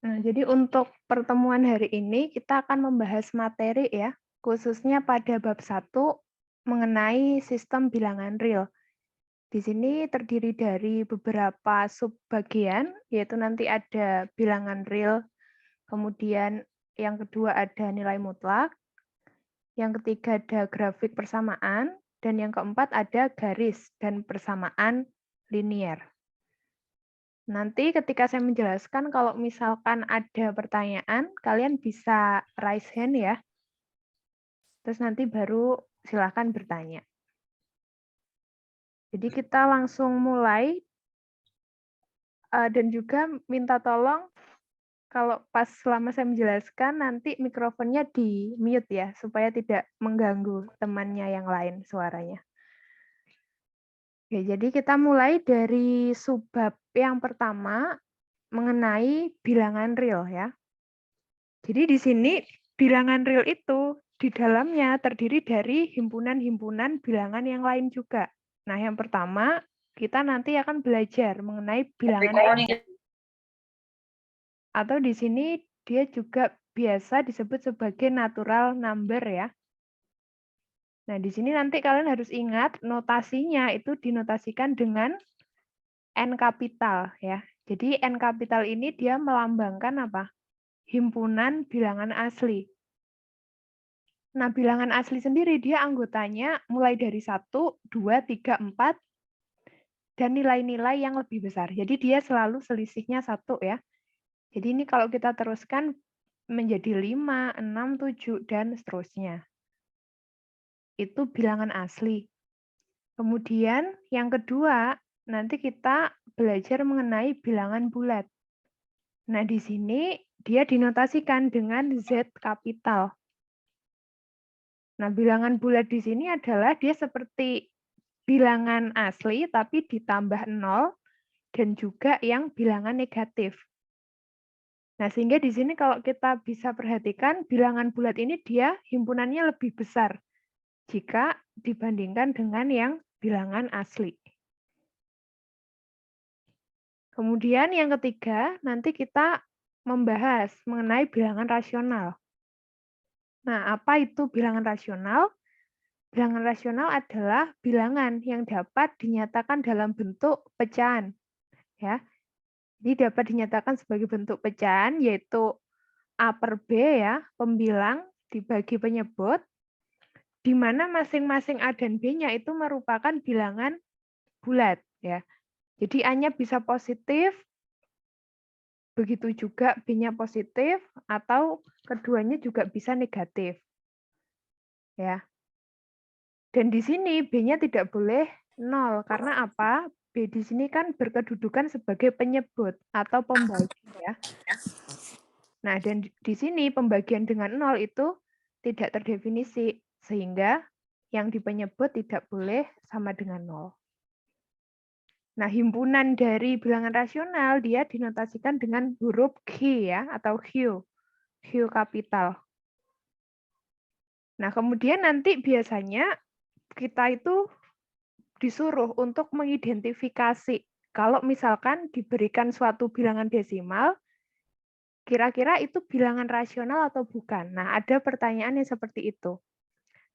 Nah, jadi untuk pertemuan hari ini kita akan membahas materi ya, khususnya pada bab 1 mengenai sistem bilangan real. Di sini terdiri dari beberapa subbagian, yaitu nanti ada bilangan real, kemudian yang kedua ada nilai mutlak, yang ketiga ada grafik persamaan, dan yang keempat ada garis dan persamaan linier. Nanti ketika saya menjelaskan, kalau misalkan ada pertanyaan, kalian bisa raise hand ya. Terus nanti baru silakan bertanya. Jadi kita langsung mulai, dan juga minta tolong kalau pas selama saya menjelaskan, nanti mikrofonnya di-mute ya, supaya tidak mengganggu temannya yang lain suaranya. Oke, jadi kita mulai dari subbab yang pertama, mengenai bilangan real ya. Jadi di sini bilangan real itu di dalamnya terdiri dari himpunan-himpunan bilangan yang lain juga. Nah, yang pertama kita nanti akan belajar mengenai bilangan atau di sini dia juga biasa disebut sebagai natural number ya. Nah, di sini nanti kalian harus ingat notasinya itu dinotasikan dengan N kapital ya. Jadi N kapital ini dia melambangkan apa? Himpunan bilangan asli. Nah, bilangan asli sendiri dia anggotanya mulai dari 1, 2, 3, 4 dan nilai-nilai yang lebih besar. Jadi dia selalu selisihnya 1 ya. Jadi ini kalau kita teruskan menjadi 5, 6, 7 dan seterusnya. Itu bilangan asli. Kemudian yang kedua, nanti kita belajar mengenai bilangan bulat. Nah, di sini dia dinotasikan dengan Z kapital. Nah, bilangan bulat di sini adalah dia seperti bilangan asli tapi ditambah 0 dan juga yang bilangan negatif. Nah, sehingga di sini kalau kita bisa perhatikan bilangan bulat ini dia himpunannya lebih besar jika dibandingkan dengan yang bilangan asli. Kemudian yang ketiga, nanti kita membahas mengenai bilangan rasional. Nah, apa itu bilangan rasional? Bilangan rasional adalah bilangan yang dapat dinyatakan dalam bentuk pecahan. Ya. Jadi dapat dinyatakan sebagai bentuk pecahan yaitu A per B ya, pembilang dibagi penyebut, di mana masing-masing A dan B-nya itu merupakan bilangan bulat ya. Jadi A-nya bisa positif, begitu juga B-nya positif atau keduanya juga bisa negatif. Ya. Dan di sini B-nya tidak boleh 0 karena apa? B di sini kan berkedudukan sebagai penyebut atau pembagi ya. Nah, dan di sini pembagian dengan 0 itu tidak terdefinisi sehingga yang di penyebut tidak boleh sama dengan 0. Nah, himpunan dari bilangan rasional dia dinotasikan dengan huruf Q ya atau Q kapital. Nah, kemudian nanti biasanya kita itu disuruh untuk mengidentifikasi kalau misalkan diberikan suatu bilangan desimal, kira-kira itu bilangan rasional atau bukan. Nah, ada pertanyaan yang seperti itu.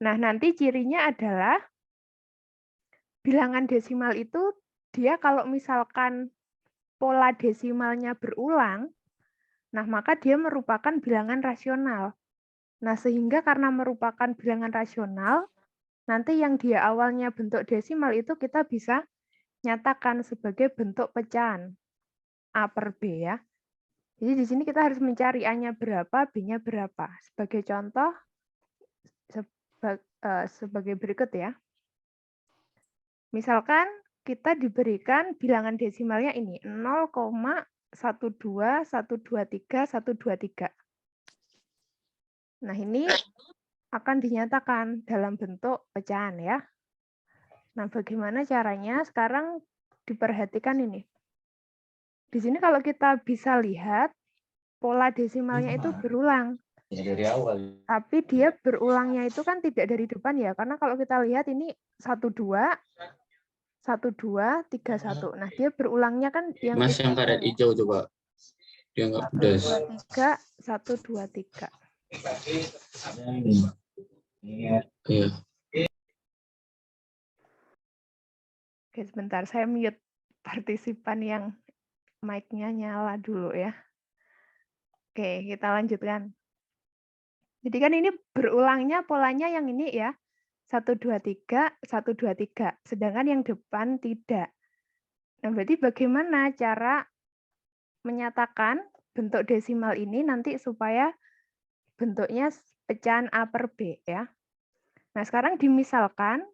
Nah, nanti cirinya adalah bilangan desimal itu dia kalau misalkan pola desimalnya berulang, nah maka dia merupakan bilangan rasional. Nah, sehingga karena merupakan bilangan rasional, nanti yang dia awalnya bentuk desimal itu kita bisa nyatakan sebagai bentuk pecahan A per B ya. Jadi di sini kita harus mencari A-nya berapa, B-nya berapa. Sebagai contoh, sebagai berikut ya. Misalkan kita diberikan bilangan desimalnya ini 0,12123. Nah, ini akan dinyatakan dalam bentuk pecahan ya. Nah, bagaimana caranya? Sekarang diperhatikan ini. Di sini kalau kita bisa lihat, pola desimalnya itu berulang. Ya, dari awal. Tapi dia berulangnya itu kan tidak dari depan ya, karena kalau kita lihat ini 12, 1, 1, 2, 3, 1. Nah, dia berulangnya kan yang Mas yang karet hijau coba. Dia nggak pedas. 1, 2, 3. Iya. Oke, sebentar. Saya mute partisipan yang mic-nya nyala dulu ya. Oke, kita lanjutkan. Jadi kan ini berulangnya polanya yang ini ya. 1, 2, 3, 1, 2, 3. Sedangkan yang depan tidak. Nah, berarti bagaimana cara menyatakan bentuk desimal ini nanti supaya bentuknya pecahan A per B ya. Nah, sekarang dimisalkan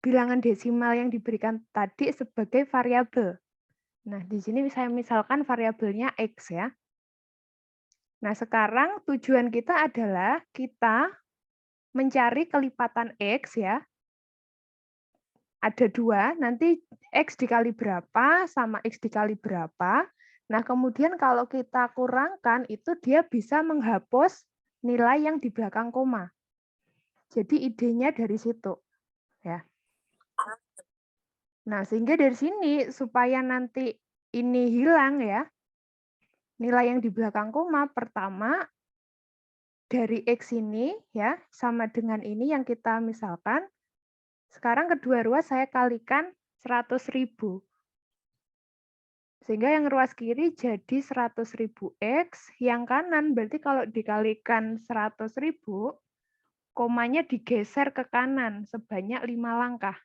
bilangan desimal yang diberikan tadi sebagai variabel. Nah, di sini saya misalkan variabelnya X ya. Nah, sekarang tujuan kita adalah kita mencari kelipatan X ya. Ada 2, nanti X dikali berapa sama X dikali berapa. Nah, kemudian kalau kita kurangkan, itu dia bisa menghapus nilai yang di belakang koma. Jadi idenya dari situ. Ya. Nah, sehingga dari sini, supaya nanti ini hilang ya, nilai yang di belakang koma, pertama, dari X ini ya sama dengan ini yang kita misalkan, sekarang kedua ruas saya kalikan 100.000. Sehingga yang ruas kiri jadi 100.000 X, yang kanan berarti kalau dikalikan 100.000, komanya digeser ke kanan sebanyak 5 langkah.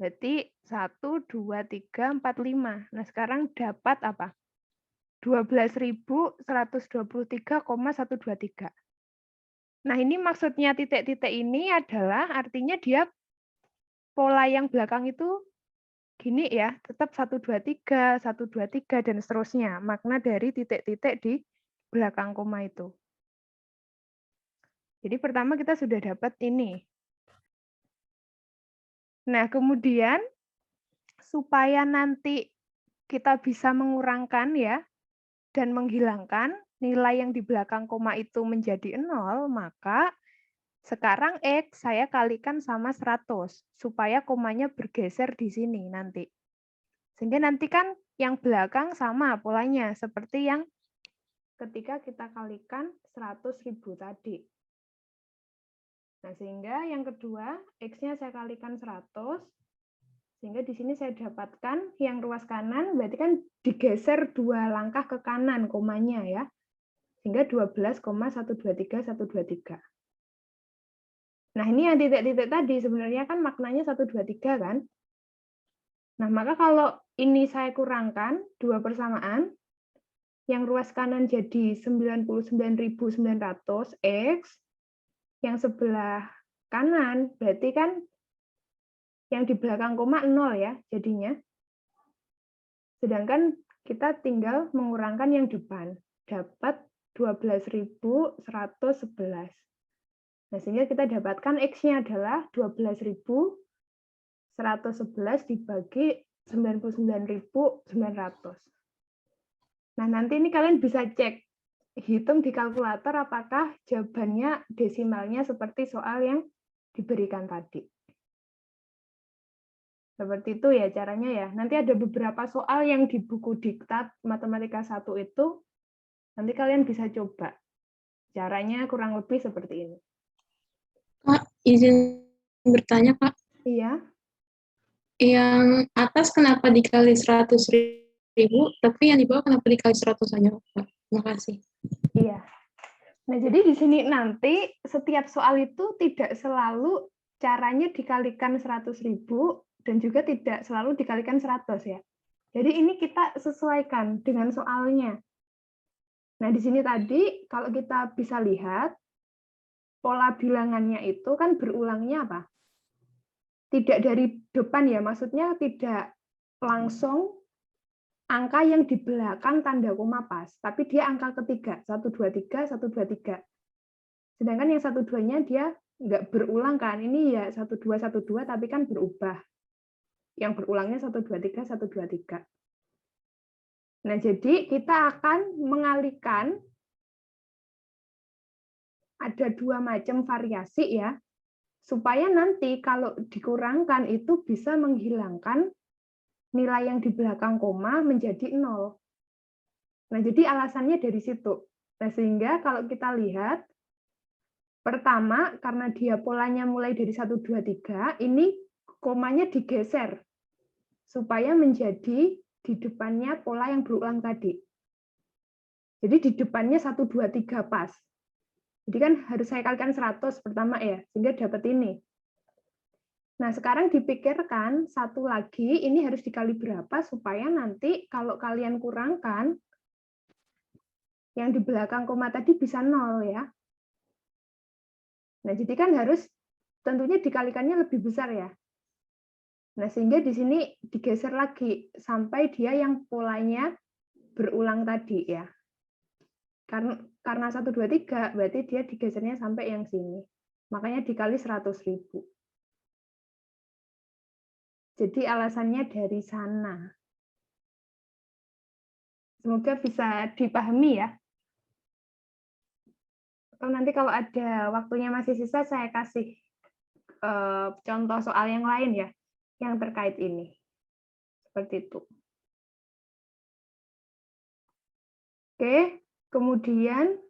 Berarti 1, 2, 3, 4, 5. Nah, sekarang dapat apa? 12.123,123. Nah, ini maksudnya titik-titik ini adalah artinya dia pola yang belakang itu gini ya, tetap 123, 123, dan seterusnya. Makna dari titik-titik di belakang koma itu. Jadi pertama kita sudah dapat ini. Nah, kemudian supaya nanti kita bisa mengurangkan ya, dan menghilangkan nilai yang di belakang koma itu menjadi 0, maka sekarang X saya kalikan sama 100, supaya komanya bergeser di sini nanti. Sehingga nanti kan yang belakang sama polanya, seperti yang ketika kita kalikan 100.000 tadi. Nah, sehingga yang kedua, X-nya saya kalikan 100, sehingga di sini saya dapatkan yang ruas kanan, berarti kan digeser 2 langkah ke kanan komanya ya. Sehingga 12,123,123. Nah, ini yang titik-titik tadi sebenarnya kan maknanya 123 kan? Nah, maka kalau ini saya kurangkan 2 persamaan, yang ruas kanan jadi 99.900 X, yang sebelah kanan berarti kan yang di belakang koma 0 ya jadinya. Sedangkan kita tinggal mengurangkan yang depan, dapat 12.111. Nah, sehingga kita dapatkan X-nya adalah 12.111 dibagi 99.900. Nah, nanti ini kalian bisa cek, hitung di kalkulator apakah jawabannya desimalnya seperti soal yang diberikan tadi. Seperti itu ya caranya ya. Nanti ada beberapa soal yang di buku diktat Matematika 1 itu, nanti kalian bisa coba. Caranya kurang lebih seperti ini. Kak, izin bertanya, Kak. Iya. Yang atas kenapa dikali 100.000, tapi yang di bawah kenapa dikali 100 aja, Kak? Terima kasih. Iya. Nah, jadi di sini nanti setiap soal itu tidak selalu caranya dikalikan 100.000 dan juga tidak selalu dikalikan 100 ya. Jadi ini kita sesuaikan dengan soalnya. Nah, di sini tadi kalau kita bisa lihat pola bilangannya itu kan berulangnya apa? Tidak dari depan ya, maksudnya tidak langsung angka yang di belakang tanda koma pas, tapi dia angka ketiga, 123, 123. Sedangkan yang 12-nya dia nggak berulang kan, ini ya 12, 12, tapi kan berubah. Yang berulangnya 123, 123. Nah, jadi kita akan mengalihkan ada 2 macam variasi ya. supaya nanti kalau dikurangkan itu bisa menghilangkan nilai yang di belakang koma menjadi 0. Nah, jadi alasannya dari situ. Nah, sehingga kalau kita lihat, pertama, karena dia polanya mulai dari 1, 2, 3, ini komanya digeser, supaya menjadi di depannya pola yang berulang tadi. Jadi di depannya 1, 2, 3 pas. Jadi kan harus saya kalikan 100 pertama ya, sehingga dapat ini. Nah, sekarang dipikirkan satu lagi, ini harus dikali berapa supaya nanti kalau kalian kurangkan, yang di belakang koma tadi bisa 0 ya. Nah, jadi kan harus tentunya dikalikannya lebih besar ya. Nah, sehingga di sini digeser lagi sampai dia yang polanya berulang tadi ya. Karena 1, 2, 3, berarti dia digesernya sampai yang sini. Makanya dikali 100.000. Jadi alasannya dari sana. Semoga bisa dipahami ya. Atau nanti kalau ada waktunya masih sisa, saya kasih contoh soal yang lain ya, yang terkait ini. Seperti itu. Oke, kemudian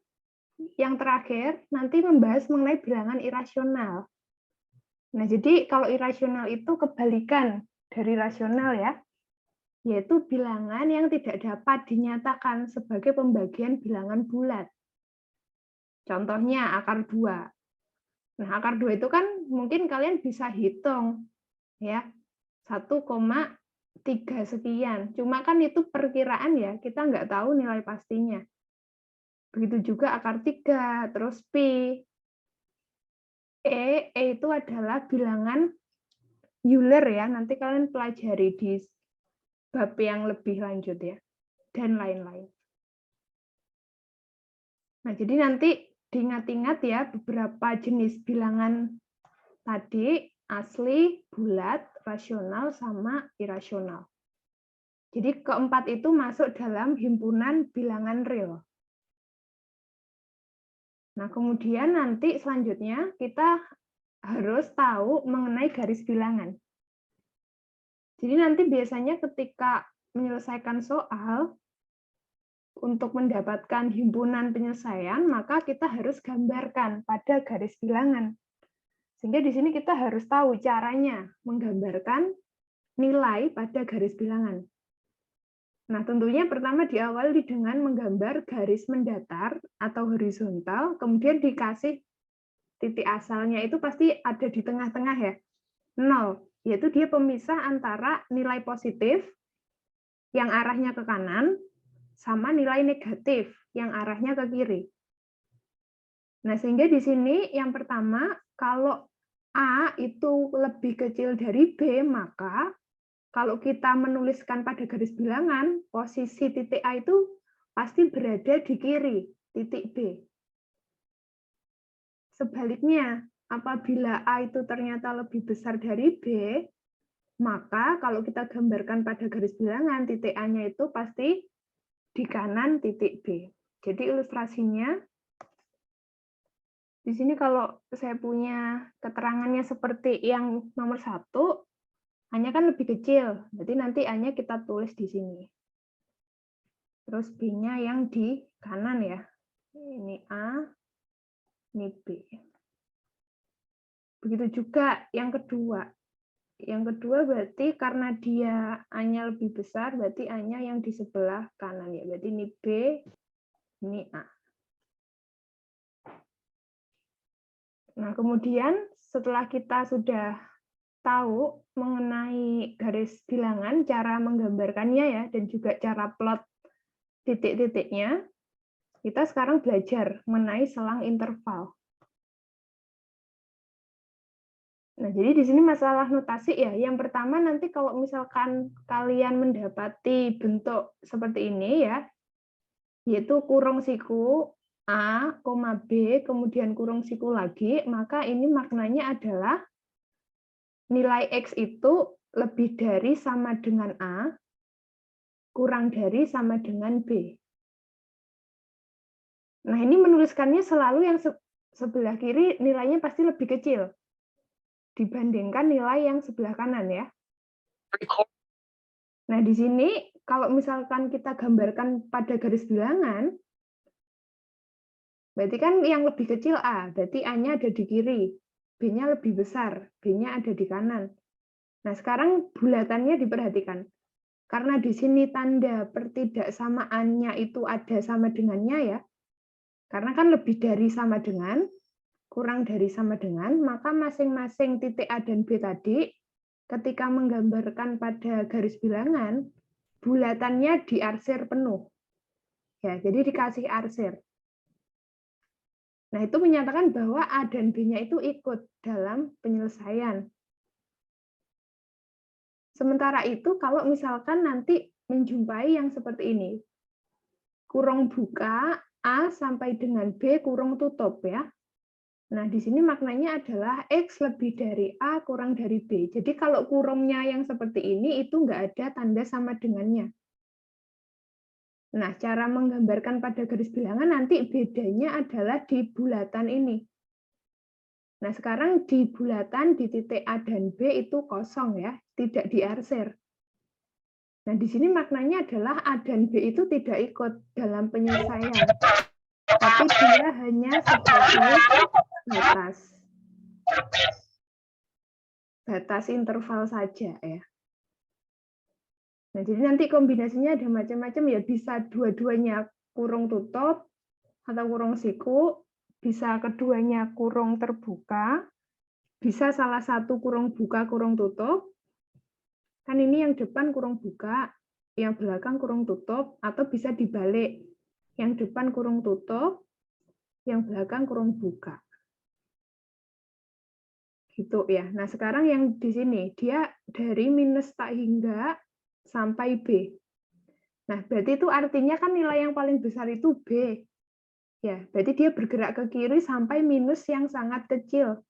yang terakhir, nanti membahas mengenai bilangan irasional. Nah, jadi kalau irasional itu kebalikan dari rasional ya, yaitu bilangan yang tidak dapat dinyatakan sebagai pembagian bilangan bulat. Contohnya akar 2. Nah, akar 2 itu kan mungkin kalian bisa hitung ya. 1,3 sekian. Cuma kan itu perkiraan ya, kita nggak tahu nilai pastinya. Begitu juga akar 3, terus pi. E itu adalah bilangan Euler ya, nanti kalian pelajari di bab yang lebih lanjut ya, dan lain-lain. Nah, jadi nanti diingat-ingat ya beberapa jenis bilangan tadi, asli, bulat, rasional, sama irasional. Jadi keempat itu masuk dalam himpunan bilangan real. Nah, kemudian nanti selanjutnya kita harus tahu mengenai garis bilangan. Jadi nanti biasanya ketika menyelesaikan soal, untuk mendapatkan himpunan penyelesaian, maka kita harus gambarkan pada garis bilangan. Sehingga di sini kita harus tahu caranya menggambarkan nilai pada garis bilangan. Nah, tentunya pertama diawali dengan menggambar garis mendatar atau horizontal, kemudian dikasih titik asalnya itu pasti ada di tengah-tengah ya, 0, yaitu dia pemisah antara nilai positif yang arahnya ke kanan sama nilai negatif yang arahnya ke kiri. Nah, sehingga di sini yang pertama, kalau A itu lebih kecil dari B, maka kalau kita menuliskan pada garis bilangan, posisi titik A itu pasti berada di kiri, titik B. Sebaliknya, apabila A itu ternyata lebih besar dari B, maka kalau kita gambarkan pada garis bilangan, titik A-nya itu pasti di kanan titik B. Jadi ilustrasinya, di sini kalau saya punya keterangannya seperti yang nomor 1, A-nya kan lebih kecil, berarti nanti A-nya kita tulis di sini. Terus B-nya yang di kanan ya. Ini A, ini B. Begitu juga yang kedua. Yang kedua berarti karena dia A-nya lebih besar, berarti A-nya yang di sebelah kanan ya. Berarti ini B, ini A. Nah, kemudian setelah kita sudah tahu mengenai garis bilangan, cara menggambarkannya ya, dan juga cara plot titik-titiknya, kita sekarang belajar mengenai selang interval. Nah, jadi di sini masalah notasi ya. Yang pertama nanti kalau misalkan kalian mendapati bentuk seperti ini ya, yaitu kurung siku A, B, kemudian kurung siku lagi, maka ini maknanya adalah nilai X itu lebih dari sama dengan A, kurang dari sama dengan B. Nah, ini menuliskannya selalu yang sebelah kiri nilainya pasti lebih kecil. dibandingkan nilai yang sebelah kanan ya. Nah, di sini kalau misalkan kita gambarkan pada garis bilangan, berarti kan yang lebih kecil A, berarti A-nya ada di kiri, B-nya lebih besar, B-nya ada di kanan. Nah, sekarang bulatannya diperhatikan. Karena di sini tanda pertidaksamaannya itu ada sama dengannya ya, karena kan lebih dari sama dengan, kurang dari sama dengan, maka masing-masing titik A dan B tadi, ketika menggambarkan pada garis bilangan, bulatannya diarsir penuh. Ya, jadi dikasih arsir. Nah, itu menyatakan bahwa A dan B-nya itu ikut dalam penyelesaian. Sementara itu, kalau misalkan nanti menjumpai yang seperti ini, kurung buka, A sampai dengan B kurung tutup ya. Nah, di sini maknanya adalah X lebih dari A kurang dari B. Jadi kalau kurungnya yang seperti ini, itu nggak ada tanda sama dengannya. Nah, cara menggambarkan pada garis bilangan nanti bedanya adalah di bulatan ini. Nah, sekarang di bulatan di titik A dan B itu kosong ya, tidak diarsir. Nah, di sini maknanya adalah A dan B itu tidak ikut dalam penyelesaian, tapi dia hanya sebagai batas interval saja ya. Nah, jadi nanti kombinasinya ada macam-macam ya, bisa dua-duanya kurung tutup atau kurung siku, bisa keduanya kurung terbuka, bisa salah satu kurung buka, kurung tutup. Kan ini yang depan kurung buka, yang belakang kurung tutup, atau bisa dibalik. Yang depan kurung tutup, yang belakang kurung buka. Gitu ya. Nah, sekarang yang di sini dia dari minus tak hingga sampai B. Nah, berarti itu artinya kan nilai yang paling besar itu B. Ya, berarti dia bergerak ke kiri sampai minus yang sangat kecil.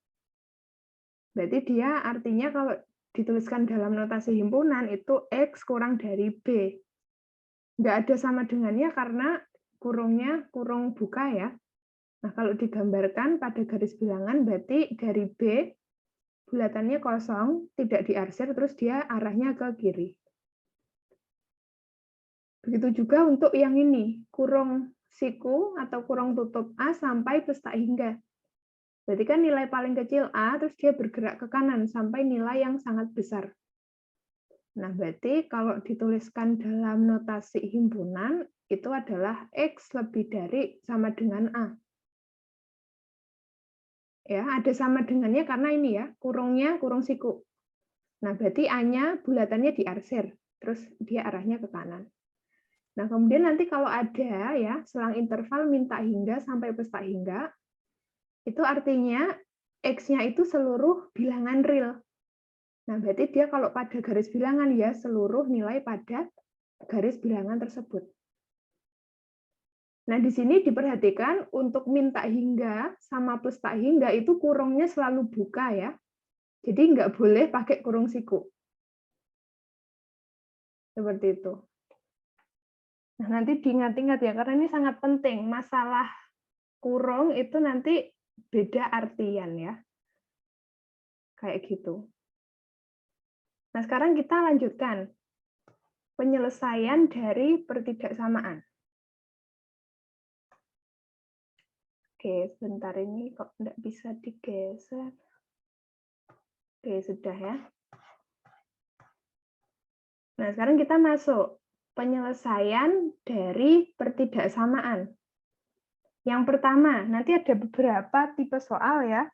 Berarti dia artinya kalau dituliskan dalam notasi himpunan itu X kurang dari B. Nggak ada sama dengannya karena kurungnya kurung buka ya. Nah, kalau digambarkan pada garis bilangan berarti dari B, bulatannya kosong, tidak diarsir, terus dia arahnya ke kiri. Begitu juga untuk yang ini, kurung siku atau kurung tutup A sampai plus tak hingga. Berarti kan nilai paling kecil A, terus dia bergerak ke kanan sampai nilai yang sangat besar. Nah, berarti kalau dituliskan dalam notasi himpunan, itu adalah X lebih dari sama dengan A. Ya, ada sama dengannya karena ini ya, kurungnya kurung siku. Nah, berarti A-nya bulatannya diarsir, terus dia arahnya ke kanan. Nah, kemudian nanti kalau ada ya selang interval minta hingga sampai plus tak hingga, itu artinya X-nya itu seluruh bilangan real. Nah, berarti dia kalau pada garis bilangan ya seluruh nilai pada garis bilangan tersebut. Nah, di sini diperhatikan untuk minta hingga sama plus tak hingga itu kurungnya selalu buka ya. Jadi nggak boleh pakai kurung siku. Seperti itu. Nah, nanti diingat-ingat ya, karena ini sangat penting. Masalah kurung itu nanti beda artian ya. Kayak gitu. Nah, sekarang kita lanjutkan. Penyelesaian dari pertidaksamaan. Oke, sebentar ini kok tidak bisa digeser. Oke, sudah ya. Nah, sekarang kita masuk penyelesaian dari pertidaksamaan. Yang pertama, nanti ada beberapa tipe soal ya.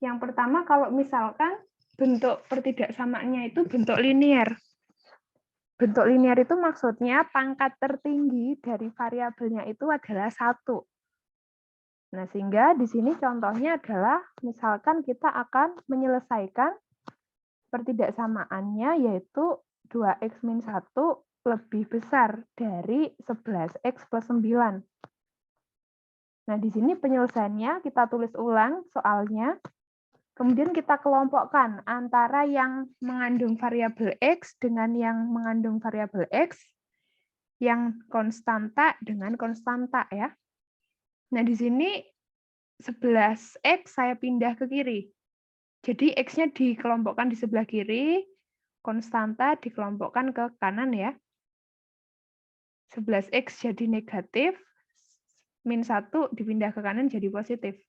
Yang pertama, kalau misalkan bentuk pertidaksamaannya itu bentuk linier. Bentuk linier itu maksudnya pangkat tertinggi dari variabelnya itu adalah 1. Nah, sehingga di sini contohnya adalah misalkan kita akan menyelesaikan pertidaksamaannya yaitu 2x min 1 lebih besar dari 11x plus 9. Nah, di sini penyelesaiannya kita tulis ulang soalnya. Kemudian kita kelompokkan antara yang mengandung variabel x dengan yang mengandung variabel x, yang konstanta dengan konstanta ya. Nah, di sini 11x saya pindah ke kiri. Jadi X-nya dikelompokkan di sebelah kiri, konstanta dikelompokkan ke kanan ya. 11X jadi negatif, min 1 dipindah ke kanan jadi positif.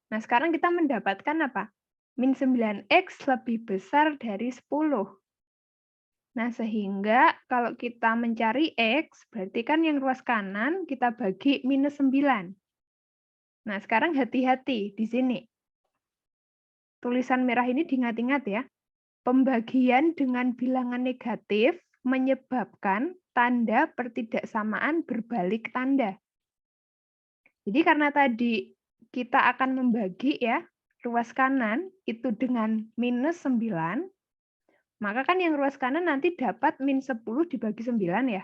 Nah, sekarang kita mendapatkan apa? Min 9X lebih besar dari 10. Nah, sehingga kalau kita mencari X, berarti kan yang ruas kanan kita bagi minus 9. Nah, sekarang hati-hati di sini. Tulisan merah ini diingat-ingat ya. Pembagian dengan bilangan negatif menyebabkan tanda pertidaksamaan berbalik tanda. Jadi karena tadi kita akan membagi ya, ruas kanan itu dengan minus 9, maka kan yang ruas kanan nanti dapat min 10 dibagi 9 ya.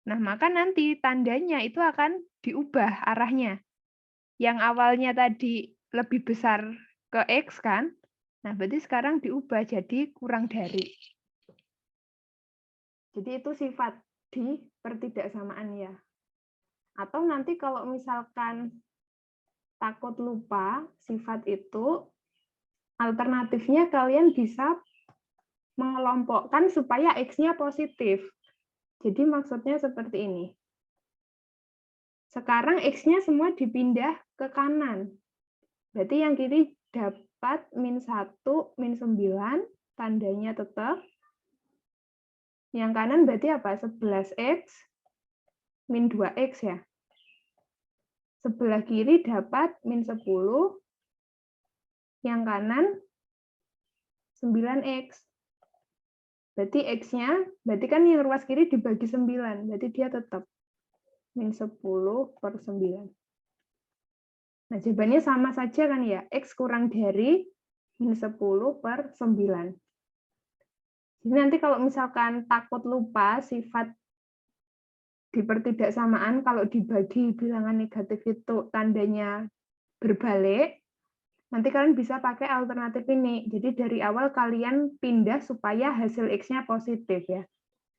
Nah, maka nanti tandanya itu akan diubah arahnya. Yang awalnya tadi lebih besar ke X kan, nah berarti sekarang diubah jadi kurang dari. Jadi itu sifat di pertidaksamaan ya. Atau nanti kalau misalkan takut lupa sifat itu, alternatifnya kalian bisa mengelompokkan supaya X-nya positif. Jadi maksudnya seperti ini. Sekarang X-nya semua dipindah ke kanan. Berarti yang kiri dapat min 1, min 9, tandanya tetap. Yang kanan berarti apa? 11X, min 2X ya. Sebelah kiri dapat min 10, yang kanan 9X. Berarti X-nya, berarti kan yang ruas kiri dibagi 9, berarti dia tetap min 10 per 9. Nah, jawabannya sama saja kan ya, X kurang dari min 10 per 9. Jadi nanti kalau misalkan takut lupa sifat di pertidaksamaan, kalau dibagi bilangan negatif itu tandanya berbalik, nanti kalian bisa pakai alternatif ini. Jadi dari awal kalian pindah supaya hasil X-nya positif ya.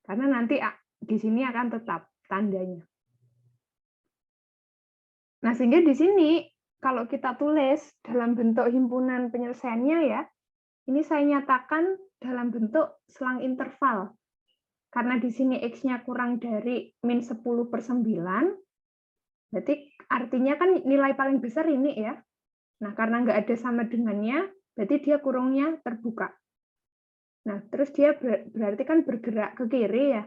Karena nanti di sini akan tetap tandanya. Nah, sehingga di sini kalau kita tulis dalam bentuk himpunan penyelesaiannya ya, ini saya nyatakan dalam bentuk selang interval. Karena di sini X-nya kurang dari min 10 per 9, berarti artinya kan nilai paling besar ini ya. Nah, karena nggak ada sama dengannya, berarti dia kurungnya terbuka. Nah, terus dia berarti kan bergerak ke kiri ya.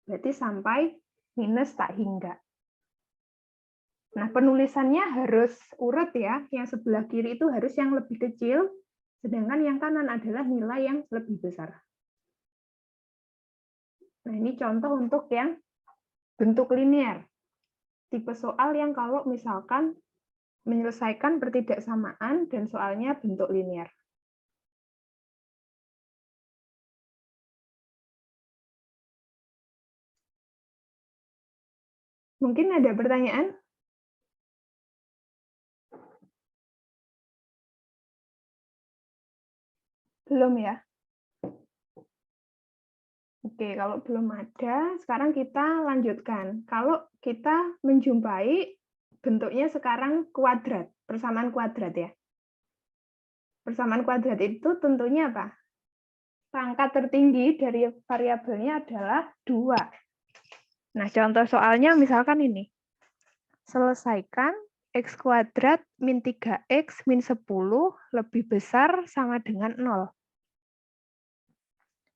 Berarti sampai minus tak hingga. Nah, penulisannya harus urut ya. Yang sebelah kiri itu harus yang lebih kecil, sedangkan yang kanan adalah nilai yang lebih besar. Nah, ini contoh untuk yang bentuk linear. Tipe soal yang kalau misalkan menyelesaikan pertidaksamaan dan soalnya bentuk linear. Mungkin ada pertanyaan? Belum ya? Oke, kalau belum ada, sekarang kita lanjutkan. Kalau kita menjumpai bentuknya sekarang kuadrat, persamaan kuadrat ya. Persamaan kuadrat itu tentunya apa? Pangkat tertinggi dari variabelnya adalah 2. Nah, contoh soalnya misalkan ini. Selesaikan X kuadrat min 3X min 10 lebih besar sama dengan 0.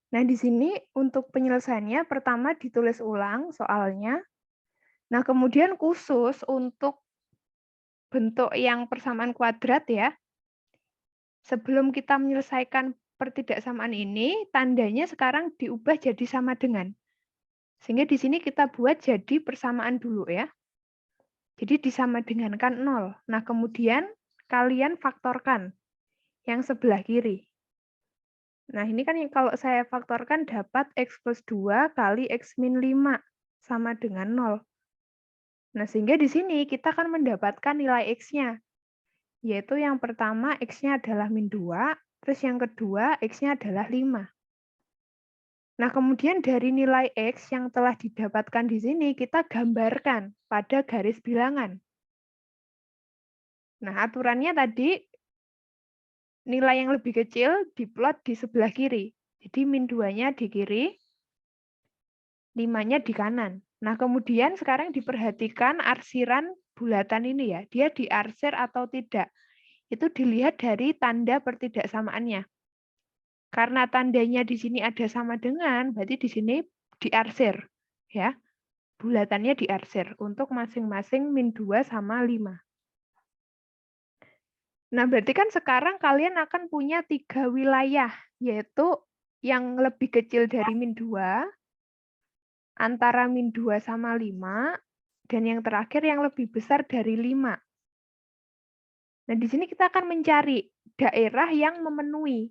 Nah, di sini untuk penyelesaiannya pertama ditulis ulang soalnya. Nah, kemudian khusus untuk bentuk yang persamaan kuadrat ya. Sebelum kita menyelesaikan pertidaksamaan ini, tandanya sekarang diubah jadi sama dengan. Sehingga di sini kita buat jadi persamaan dulu ya. Jadi disama dengankan 0. Nah, kemudian kalian faktorkan yang sebelah kiri. Nah, ini kan kalau saya faktorkan dapat X plus 2 kali X min 5 sama dengan 0. Nah, sehingga di sini kita akan mendapatkan nilai X-nya. Yaitu yang pertama X-nya adalah min 2, terus yang kedua X-nya adalah 5. Nah, kemudian dari nilai X yang telah didapatkan di sini, kita gambarkan pada garis bilangan. Nah, aturannya tadi nilai yang lebih kecil diplot di sebelah kiri. Jadi min 2-nya di kiri, 5-nya di kanan. Nah, kemudian sekarang diperhatikan arsiran bulatan ini ya. Dia diarsir atau tidak. Itu dilihat dari tanda pertidaksamaannya. Karena tandanya di sini ada sama dengan, berarti di sini diarsir. Ya, bulatannya diarsir untuk masing-masing min 2 sama 5. Nah, berarti kan sekarang kalian akan punya 3 wilayah, yaitu yang lebih kecil dari min 2, antara min 2 sama 5, dan yang terakhir yang lebih besar dari 5. Nah, di sini kita akan mencari daerah yang memenuhi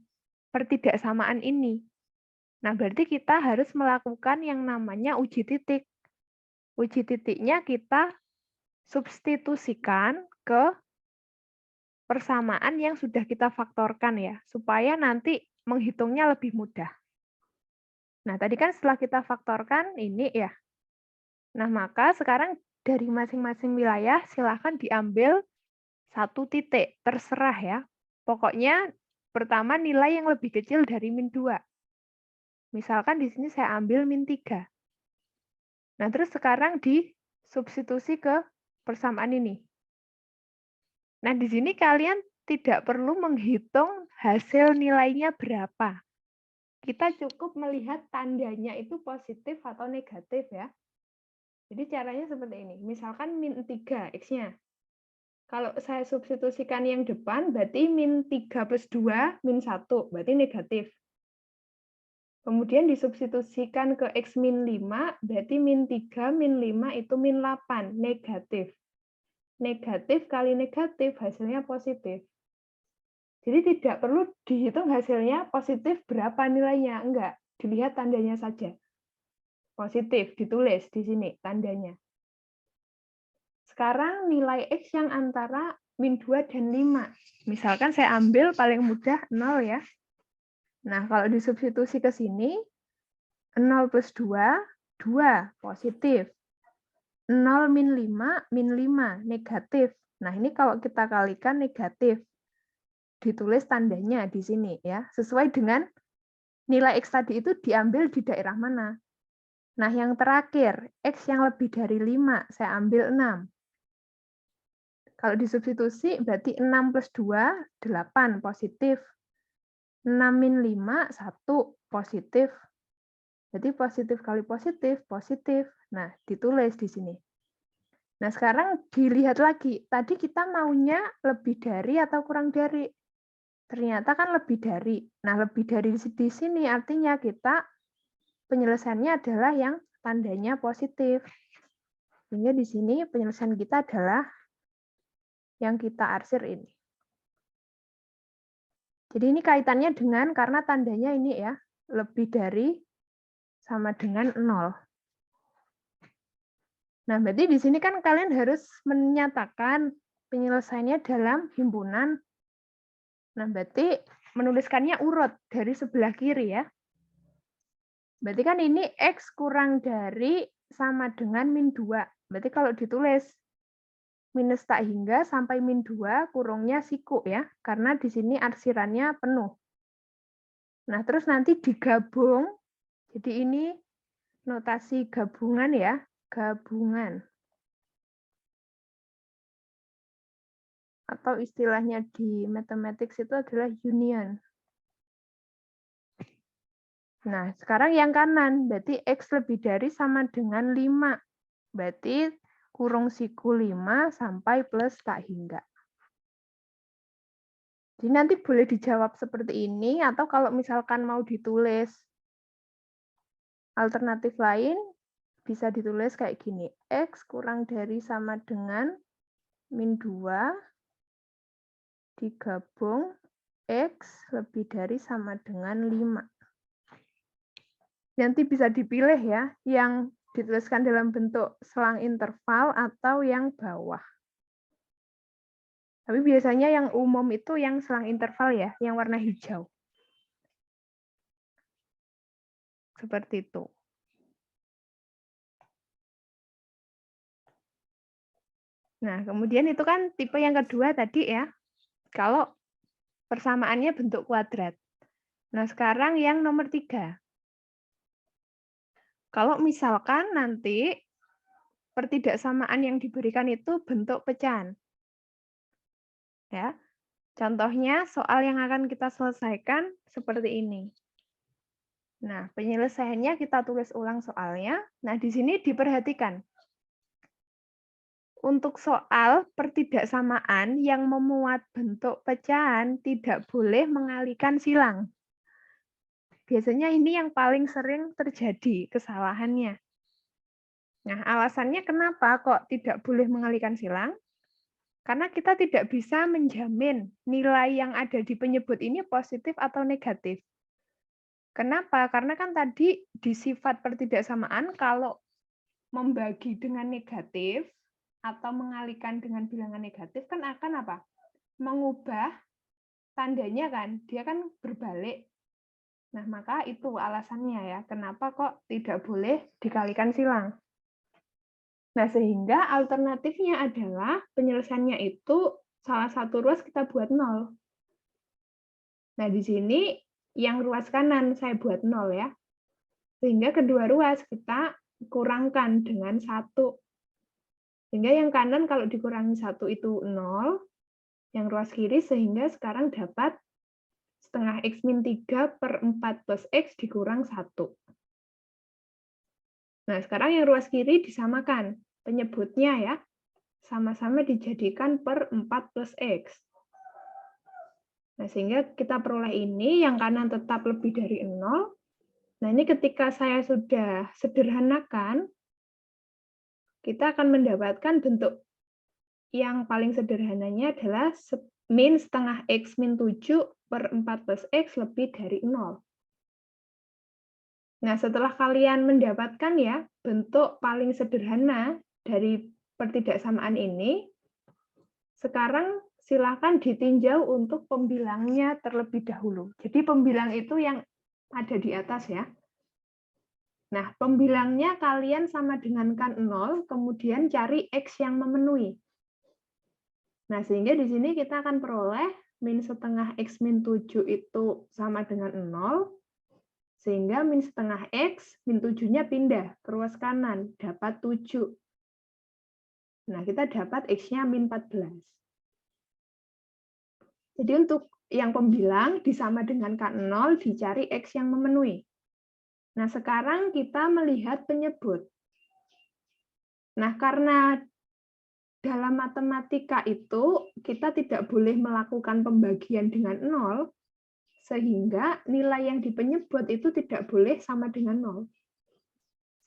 pertidaksamaan ini. Nah, berarti kita harus melakukan yang namanya uji titik. Uji titiknya kita substitusikan ke persamaan yang sudah kita faktorkan ya, supaya nanti menghitungnya lebih mudah. Nah, tadi kan setelah kita faktorkan ini ya. Nah, maka sekarang dari masing-masing wilayah silakan diambil 1 titik, terserah ya. Pokoknya pertama nilai yang lebih kecil dari min 2. Misalkan di sini saya ambil min 3. Nah, terus sekarang disubstitusi ke persamaan ini. Nah, di sini kalian tidak perlu menghitung hasil nilainya berapa. Kita cukup melihat tandanya itu positif atau negatif ya. Jadi caranya seperti ini. Misalkan min 3 X-nya. Kalau saya substitusikan yang depan, berarti min 3 plus 2, min 1, berarti negatif. Kemudian disubstitusikan ke X min 5, berarti min 3, min 5 itu min 8, negatif. Negatif kali negatif, hasilnya positif. Jadi tidak perlu dihitung hasilnya positif berapa nilainya, enggak. Dilihat tandanya saja. Positif, ditulis di sini tandanya. Sekarang nilai X yang antara min 2 dan 5. Misalkan saya ambil paling mudah 0 ya. Nah, kalau disubstitusi ke sini, 0 plus 2, 2, positif. 0 min 5, min 5, negatif. Nah, ini kalau kita kalikan negatif. Ditulis tandanya di sini ya, sesuai dengan nilai X tadi itu diambil di daerah mana. Nah, yang terakhir, X yang lebih dari 5, saya ambil 6. Kalau disubstitusi, berarti 6 plus 2, 8, positif. 6 min 5, 1, positif. Jadi positif kali positif, positif. Nah, ditulis di sini. Nah, sekarang dilihat lagi. Tadi kita maunya lebih dari atau kurang dari? Ternyata kan lebih dari. Nah, lebih dari di sini artinya kita penyelesaiannya adalah yang tandanya positif. Sehingga di sini penyelesaian kita adalah yang kita arsir ini. Jadi ini kaitannya dengan, karena tandanya ini ya, lebih dari sama dengan 0. Nah, berarti di sini kan kalian harus menyatakan penyelesaiannya dalam himpunan. Nah, berarti menuliskannya urut dari sebelah kiri ya. Berarti kan ini X kurang dari sama dengan min 2. Berarti kalau ditulis minus tak hingga sampai min 2 kurungnya siku ya, karena di sini arsirannya penuh. Nah, terus nanti digabung, jadi ini notasi gabungan ya, gabungan. Atau istilahnya di mathematics itu adalah union. Nah, sekarang yang kanan, berarti X lebih dari sama dengan 5. Berarti kurung siku 5 sampai plus tak hingga. Jadi nanti boleh dijawab seperti ini, atau kalau misalkan mau ditulis alternatif lain, bisa ditulis kayak gini. X kurang dari sama dengan min 2 digabung X lebih dari sama dengan 5. Nanti bisa dipilih ya, yang dituliskan dalam bentuk selang interval atau yang bawah. Tapi biasanya yang umum itu yang selang interval ya, yang warna hijau. Seperti itu. Nah, kemudian itu kan tipe yang kedua tadi ya. Kalau Persamaannya bentuk kuadrat. Nah, sekarang yang nomor 3. Kalau misalkan nanti pertidaksamaan yang diberikan itu bentuk pecahan. Ya. Contohnya soal yang akan kita selesaikan seperti ini. Nah, penyelesaiannya kita tulis ulang soalnya. Nah, di sini diperhatikan. Untuk soal pertidaksamaan yang memuat bentuk pecahan tidak boleh mengalihkan silang. Biasanya ini yang paling sering terjadi kesalahannya. Nah, alasannya kenapa kok tidak boleh mengalihkan silang? Karena kita tidak bisa menjamin nilai yang ada di penyebut ini positif atau negatif. Kenapa? Karena kan tadi di sifat pertidaksamaan kalau membagi dengan negatif atau mengalihkan dengan bilangan negatif kan akan apa? Mengubah tandanya kan, dia kan berbalik. Nah, maka itu alasannya ya, kenapa kok tidak boleh dikalikan silang. Nah, sehingga alternatifnya adalah penyelesaiannya itu salah satu ruas kita buat 0. Nah, di sini yang ruas kanan saya buat 0 ya. Sehingga kedua ruas kita kurangkan dengan 1. Sehingga yang kanan kalau dikurangi 1 itu 0, yang ruas kiri sehingga sekarang dapat setengah X min 3 per 4 plus X dikurang 1. Nah, sekarang yang ruas kiri disamakan. Penyebutnya ya, sama-sama dijadikan per 4 plus X. Nah, sehingga kita peroleh ini, yang kanan tetap lebih dari 0. Nah, ini ketika saya sudah sederhanakan, kita akan mendapatkan bentuk yang paling sederhananya adalah min setengah X min 7 per 4 plus X lebih dari 0. Nah, setelah kalian mendapatkan ya bentuk paling sederhana dari pertidaksamaan ini, sekarang silakan ditinjau untuk pembilangnya terlebih dahulu. Jadi pembilang itu yang ada di atas ya. Nah, pembilangnya kalian sama dengankan 0, kemudian cari X yang memenuhi. Nah, sehingga di sini kita akan peroleh min setengah X min 7 itu sama dengan 0, sehingga min setengah X, min 7-nya pindah ke ruas kanan, dapat 7. Nah, kita dapat X-nya min 14. Jadi untuk yang pembilang disama dengan K0, dicari X yang memenuhi. Nah, sekarang kita melihat penyebut. Nah, karena dalam matematika itu kita tidak boleh melakukan pembagian dengan 0, sehingga nilai yang di penyebut itu tidak boleh sama dengan 0.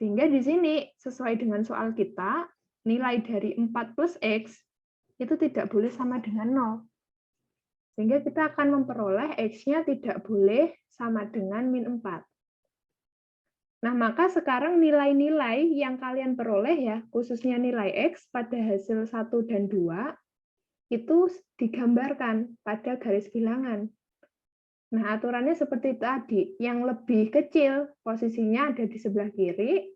Sehingga di sini, sesuai dengan soal kita, nilai dari 4 plus X itu tidak boleh sama dengan 0. Sehingga kita akan memperoleh X-nya tidak boleh sama dengan min 4. Nah, maka sekarang nilai-nilai yang kalian peroleh ya, khususnya nilai X pada hasil 1 dan 2, itu digambarkan pada garis bilangan. Nah, aturannya seperti tadi, yang lebih kecil posisinya ada di sebelah kiri,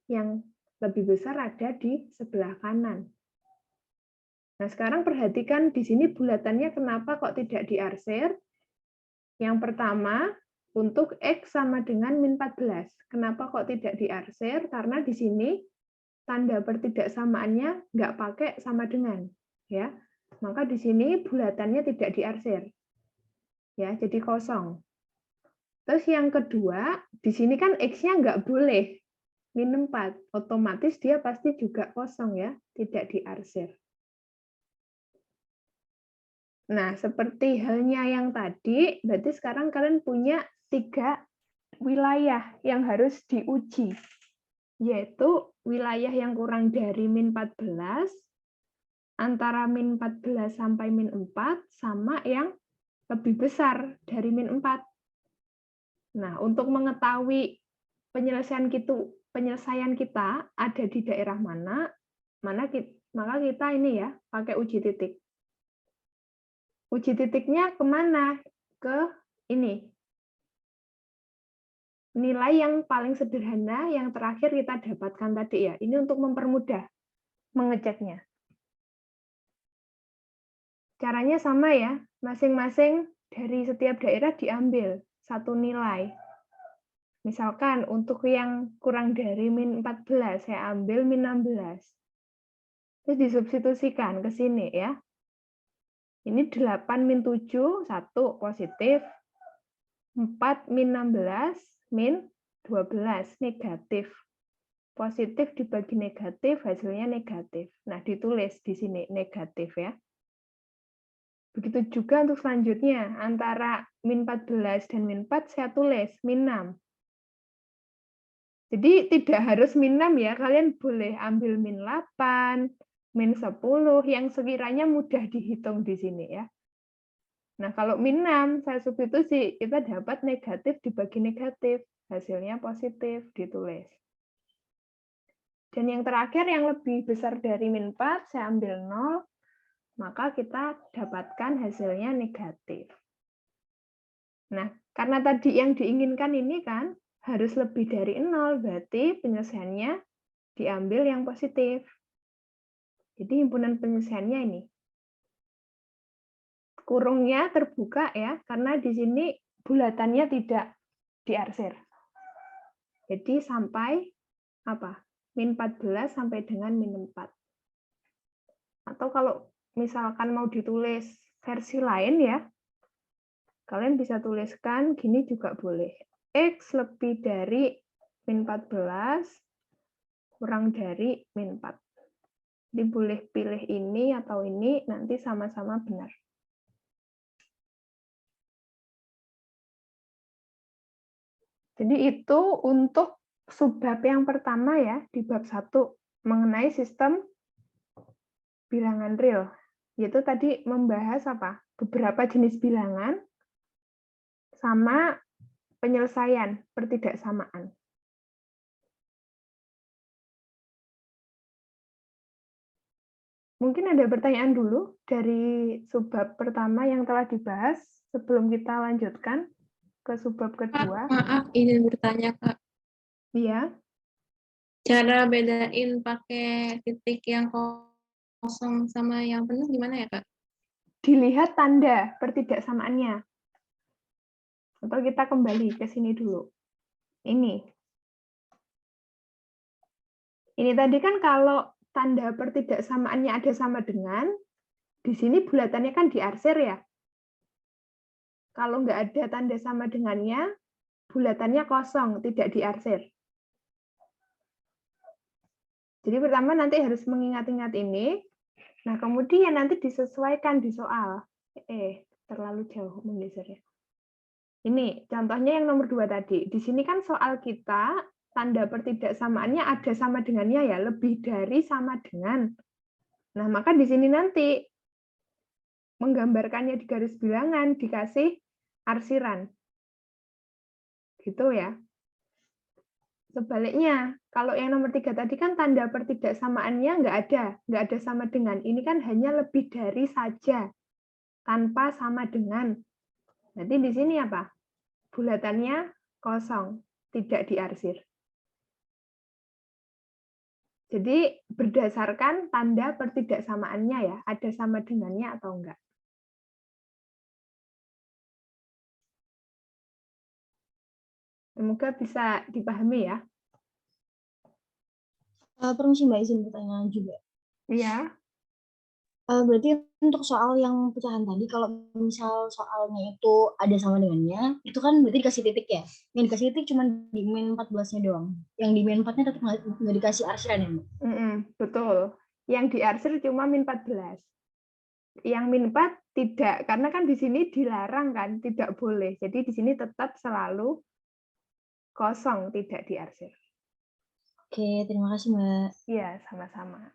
yang lebih besar ada di sebelah kanan. Nah, sekarang perhatikan di sini bulatannya kenapa kok tidak diarsir. Yang pertama, untuk X sama dengan min 14. Kenapa kok tidak diarsir? Karena di sini tanda pertidaksamaannya nggak pakai sama dengan. Ya, maka di sini bulatannya tidak diarsir. Ya, jadi kosong. Terus yang kedua, di sini kan X-nya nggak boleh min 4. Otomatis dia pasti juga kosong ya, tidak diarsir. Nah, seperti halnya yang tadi, berarti sekarang kalian punya 3 wilayah yang harus diuji, yaitu wilayah yang kurang dari min 14, antara min 14 sampai min 4, sama yang lebih besar dari min 4. Nah, untuk mengetahui penyelesaian kita ada di daerah mana, maka kita ini ya, pakai uji titik. Uji titiknya kemana? Ke ini. Nilai yang paling sederhana yang terakhir kita dapatkan tadi ya. Ini untuk mempermudah mengeceknya. Caranya sama ya. masing-masing dari setiap daerah diambil satu nilai. Misalkan untuk yang kurang dari min 14, saya ambil min 16. Terus disubstitusikan ke sini ya. Ini 8 min 7, 1 positif. 4 min 16, min 12, negatif. Positif dibagi negatif, hasilnya negatif. Nah, ditulis di sini negatif ya. Begitu juga untuk selanjutnya, antara min 14 dan min 4, saya tulis min 6. Jadi tidak harus min 6 ya, kalian boleh ambil min 8, min 10, yang sekiranya mudah dihitung di sini ya. Nah, kalau min 6, saya substitusi, kita dapat negatif dibagi negatif, hasilnya positif, ditulis. Dan yang terakhir, yang lebih besar dari min 4, saya ambil 0, maka kita dapatkan hasilnya negatif. Nah, karena tadi yang diinginkan ini kan harus lebih dari 0, berarti penyelesaiannya diambil yang positif. Jadi himpunan penyelesaiannya ini. Kurungnya terbuka ya, karena di sini bulatannya tidak diarsir. Jadi sampai apa? Min 14 sampai dengan min 4. Atau kalau misalkan mau ditulis versi lain ya, kalian bisa tuliskan gini juga boleh. X lebih dari min 14 kurang dari min 4. Jadi boleh pilih ini atau ini, nanti sama-sama benar. Jadi itu untuk subbab yang pertama ya, di bab 1, mengenai sistem bilangan real. Yaitu tadi membahas apa? Beberapa jenis bilangan sama penyelesaian pertidaksamaan. Mungkin ada pertanyaan dulu dari subbab pertama yang telah dibahas sebelum kita lanjutkan ke subbab kedua. Maaf, izin bertanya, Kak. Iya. Cara bedain pakai titik yang kosong sama yang penuh gimana ya, Kak? Dilihat tanda pertidaksamaannya. Atau kita kembali ke sini dulu. Ini. Ini tadi kan kalau tanda pertidaksamaannya ada sama dengan, di sini bulatannya kan diarsir ya. Kalau nggak ada tanda sama dengannya, bulatannya kosong, tidak diarsir. Jadi pertama nanti harus mengingat-ingat ini. Nah, kemudian nanti disesuaikan di soal. Terlalu jauh menggesernya. Ini contohnya yang nomor 2 tadi. Di sini kan soal kita tanda pertidaksamaannya ada sama dengannya ya, lebih dari sama dengan. Nah, maka di sini nanti menggambarkannya di garis bilangan dikasih arsiran. Gitu ya. Sebaliknya, kalau yang nomor 3 tadi kan tanda pertidaksamaannya nggak ada sama dengan. Ini kan hanya lebih dari saja, tanpa sama dengan. Nanti di sini apa? Bulatannya kosong, tidak diarsir. Jadi berdasarkan tanda pertidaksamaannya ya, ada sama dengannya atau enggak. Semoga bisa dipahami ya. Permisi Mbak, izin pertanyaan juga. Iya. Berarti untuk soal yang pecahan tadi, kalau misal soalnya itu ada sama dengannya, itu kan berarti dikasih titik ya? Yang dikasih titik cuma di min 14-nya doang. Yang di min 4-nya tetap nggak dikasih arsiran ya Mbak? Betul. Yang diarsir cuma min 14. Yang min 4 tidak, karena kan di sini dilarang kan, tidak boleh. Jadi di sini tetap selalu kosong, tidak diarsir. Oke, terima kasih Mbak. Iya, sama-sama.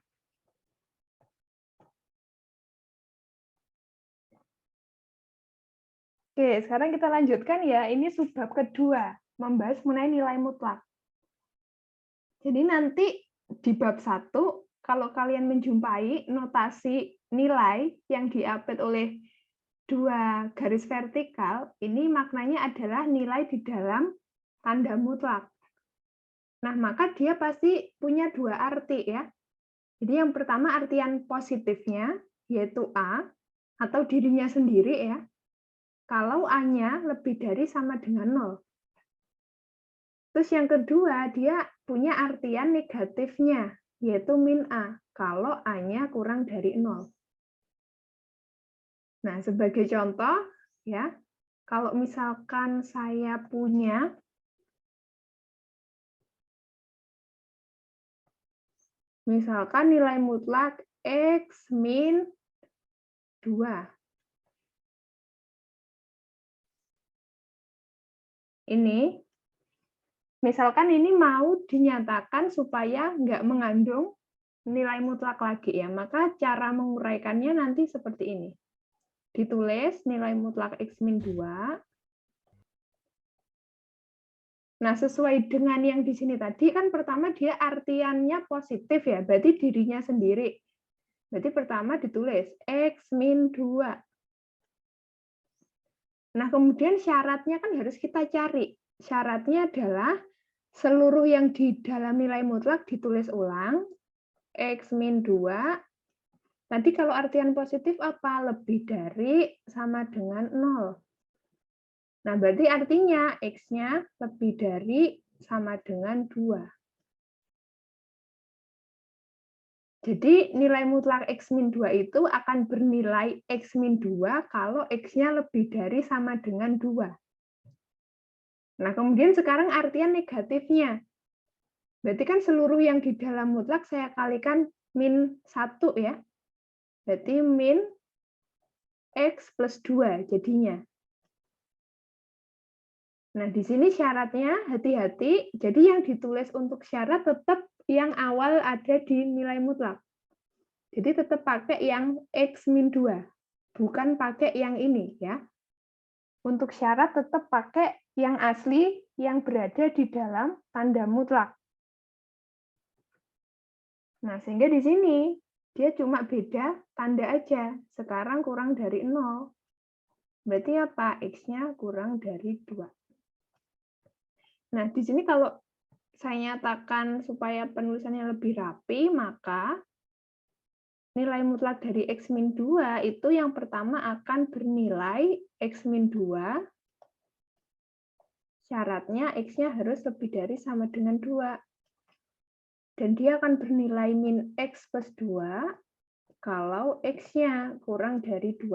Oke, sekarang kita lanjutkan ya. Ini subbab kedua, membahas mengenai nilai mutlak. Jadi nanti di bab 1, kalau kalian menjumpai notasi nilai yang diapit oleh 2 garis vertikal, ini maknanya adalah nilai di dalam tanda mutlak. Nah, maka dia pasti punya 2 arti ya. Jadi yang pertama artian positifnya, yaitu A. atau dirinya sendiri ya, kalau A-nya lebih dari sama dengan 0. Terus yang kedua, dia punya artian negatifnya, yaitu min A, kalau A-nya kurang dari 0. Nah, sebagai contoh, ya, kalau misalkan saya punya misalkan nilai mutlak X min 2. Ini, misalkan ini mau dinyatakan supaya nggak mengandung nilai mutlak lagi ya, maka cara menguraikannya nanti seperti ini. Ditulis nilai mutlak X min 2. Nah, sesuai dengan yang di sini tadi, kan pertama dia artiannya positif ya, berarti dirinya sendiri. Berarti pertama ditulis X min 2. Nah, kemudian syaratnya kan harus kita cari. Syaratnya adalah seluruh yang di dalam nilai mutlak ditulis ulang, X min 2. Tadi kalau artian positif apa? Lebih dari sama dengan 0. Nah, berarti artinya X-nya lebih dari sama dengan 2. Jadi nilai mutlak X min 2 itu akan bernilai X min 2 kalau X-nya lebih dari sama dengan 2. Nah, kemudian sekarang artian negatifnya. Berarti kan seluruh yang di dalam mutlak saya kalikan min 1 ya. Berarti min X plus 2 jadinya. Nah, di sini syaratnya hati-hati. Jadi yang ditulis untuk syarat tetap yang awal ada di nilai mutlak. Jadi tetap pakai yang X min 2. Bukan pakai yang ini ya. Untuk syarat tetap pakai yang asli yang berada di dalam tanda mutlak. Nah, sehingga di sini dia cuma beda tanda aja. Sekarang kurang dari 0. Berarti apa? X-nya kurang dari 2. Nah, di sini kalau saya nyatakan supaya penulisannya lebih rapi, maka nilai mutlak dari X min 2 itu yang pertama akan bernilai X min 2, syaratnya X-nya harus lebih dari sama dengan 2. Dan dia akan bernilai min X plus 2 kalau X-nya kurang dari 2.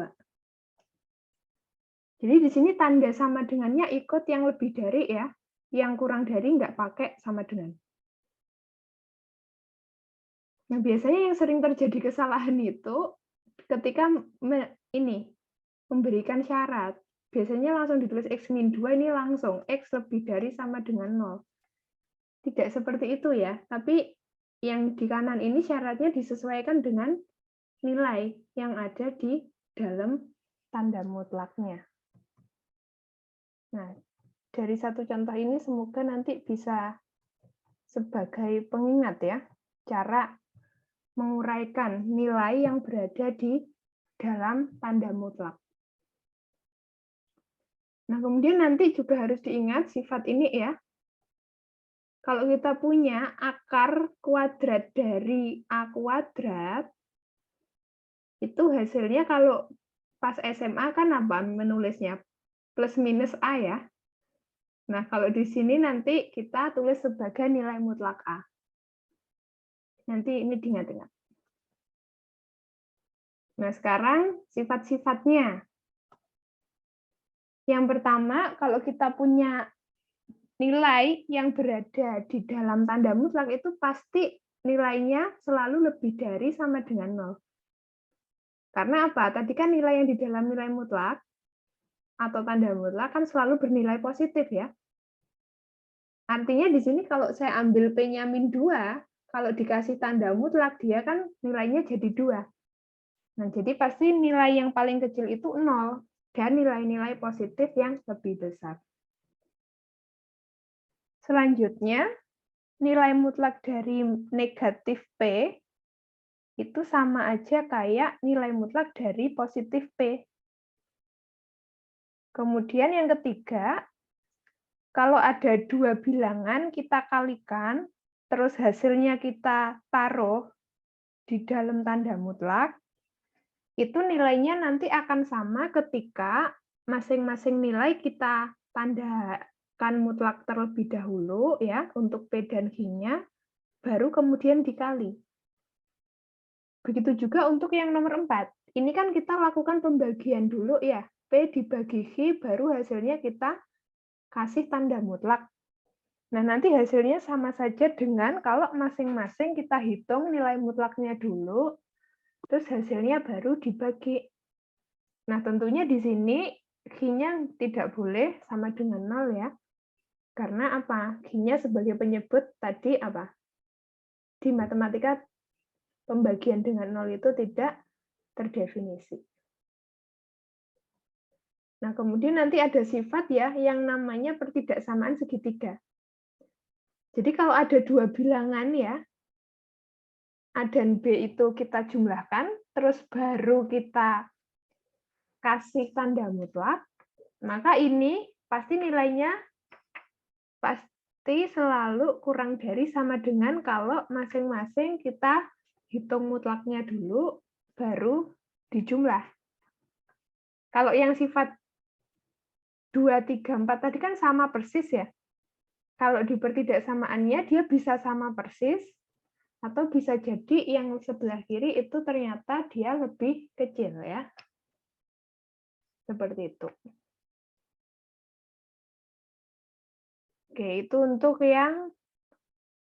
Jadi di sini tanda sama dengannya ikut yang lebih dari ya. Yang kurang dari nggak pakai sama dengan. Nah, biasanya yang sering terjadi kesalahan itu ketika memberikan syarat. Biasanya langsung ditulis X min 2 ini langsung X lebih dari sama dengan 0. Tidak seperti itu ya, tapi yang di kanan ini syaratnya disesuaikan dengan nilai yang ada di dalam tanda mutlaknya. Nah, dari satu contoh ini semoga nanti bisa sebagai pengingat ya, cara menguraikan nilai yang berada di dalam tanda mutlak. Nah, kemudian nanti juga harus diingat sifat ini ya. Kalau kita punya akar kuadrat dari A kuadrat, itu hasilnya kalau pas SMA kan apa menulisnya? Plus minus A ya. Nah, kalau di sini nanti kita tulis sebagai nilai mutlak A. Nanti ini diingat-ingat. Nah, sekarang sifat-sifatnya. Yang pertama, kalau kita punya nilai yang berada di dalam tanda mutlak itu pasti nilainya selalu lebih dari sama dengan 0. Karena apa? Tadi kan nilai yang di dalam nilai mutlak atau tanda mutlak kan selalu bernilai positif ya. Artinya di sini kalau saya ambil P-nya min 2, kalau dikasih tanda mutlak dia kan nilainya jadi 2. Nah, jadi pasti nilai yang paling kecil itu 0 dan nilai-nilai positif yang lebih besar. Selanjutnya, nilai mutlak dari negatif P itu sama aja kayak nilai mutlak dari positif P. Kemudian yang ketiga, kalau ada dua bilangan kita kalikan, terus hasilnya kita taruh di dalam tanda mutlak, itu nilainya nanti akan sama ketika masing-masing nilai kita tandakan mutlak terlebih dahulu ya untuk P dan Q-nya, baru kemudian dikali. Begitu juga untuk yang nomor 4. Ini kan kita lakukan pembagian dulu ya. P dibagi Q, baru hasilnya kita kasih tanda mutlak. Nah, nanti hasilnya sama saja dengan kalau masing-masing kita hitung nilai mutlaknya dulu, terus hasilnya baru dibagi. Nah, tentunya di sini Q-nya tidak boleh sama dengan 0 ya. Karena apa? Q-nya sebagai penyebut tadi apa? Di matematika pembagian dengan 0 itu tidak terdefinisi. Nah, kemudian nanti ada sifat ya yang namanya pertidaksamaan segitiga. Jadi kalau ada dua bilangan ya, A dan B itu kita jumlahkan, terus baru kita kasih tanda mutlak, maka ini pasti nilainya pasti selalu kurang dari sama dengan kalau masing-masing kita hitung mutlaknya dulu, baru dijumlah. Kalau yang sifat 2, 3, 4 tadi kan sama persis ya. Kalau di pertidaksamaannya dia bisa sama persis, atau bisa jadi yang sebelah kiri itu ternyata dia lebih kecil ya. Seperti itu. Oke, itu untuk yang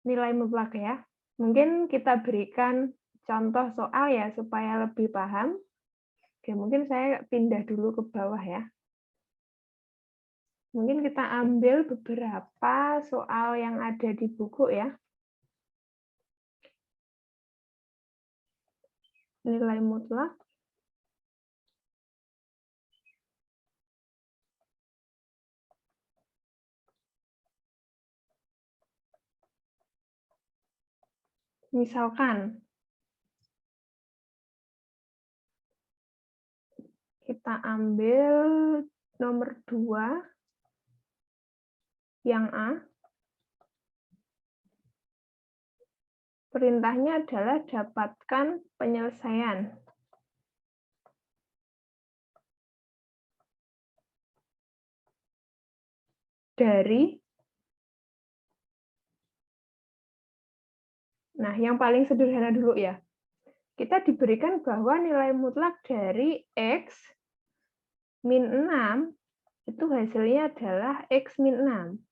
nilai mutlak ya. Mungkin kita berikan contoh soal ya supaya lebih paham. Oke, mungkin saya pindah dulu ke bawah ya. Mungkin kita ambil beberapa soal yang ada di buku ya. Nilai mutlak. Misalkan kita ambil nomor 2 yang A. Perintahnya adalah dapatkan penyelesaian dari, nah yang paling sederhana dulu ya. Kita diberikan bahwa nilai mutlak dari X min 6 itu hasilnya adalah X min 6.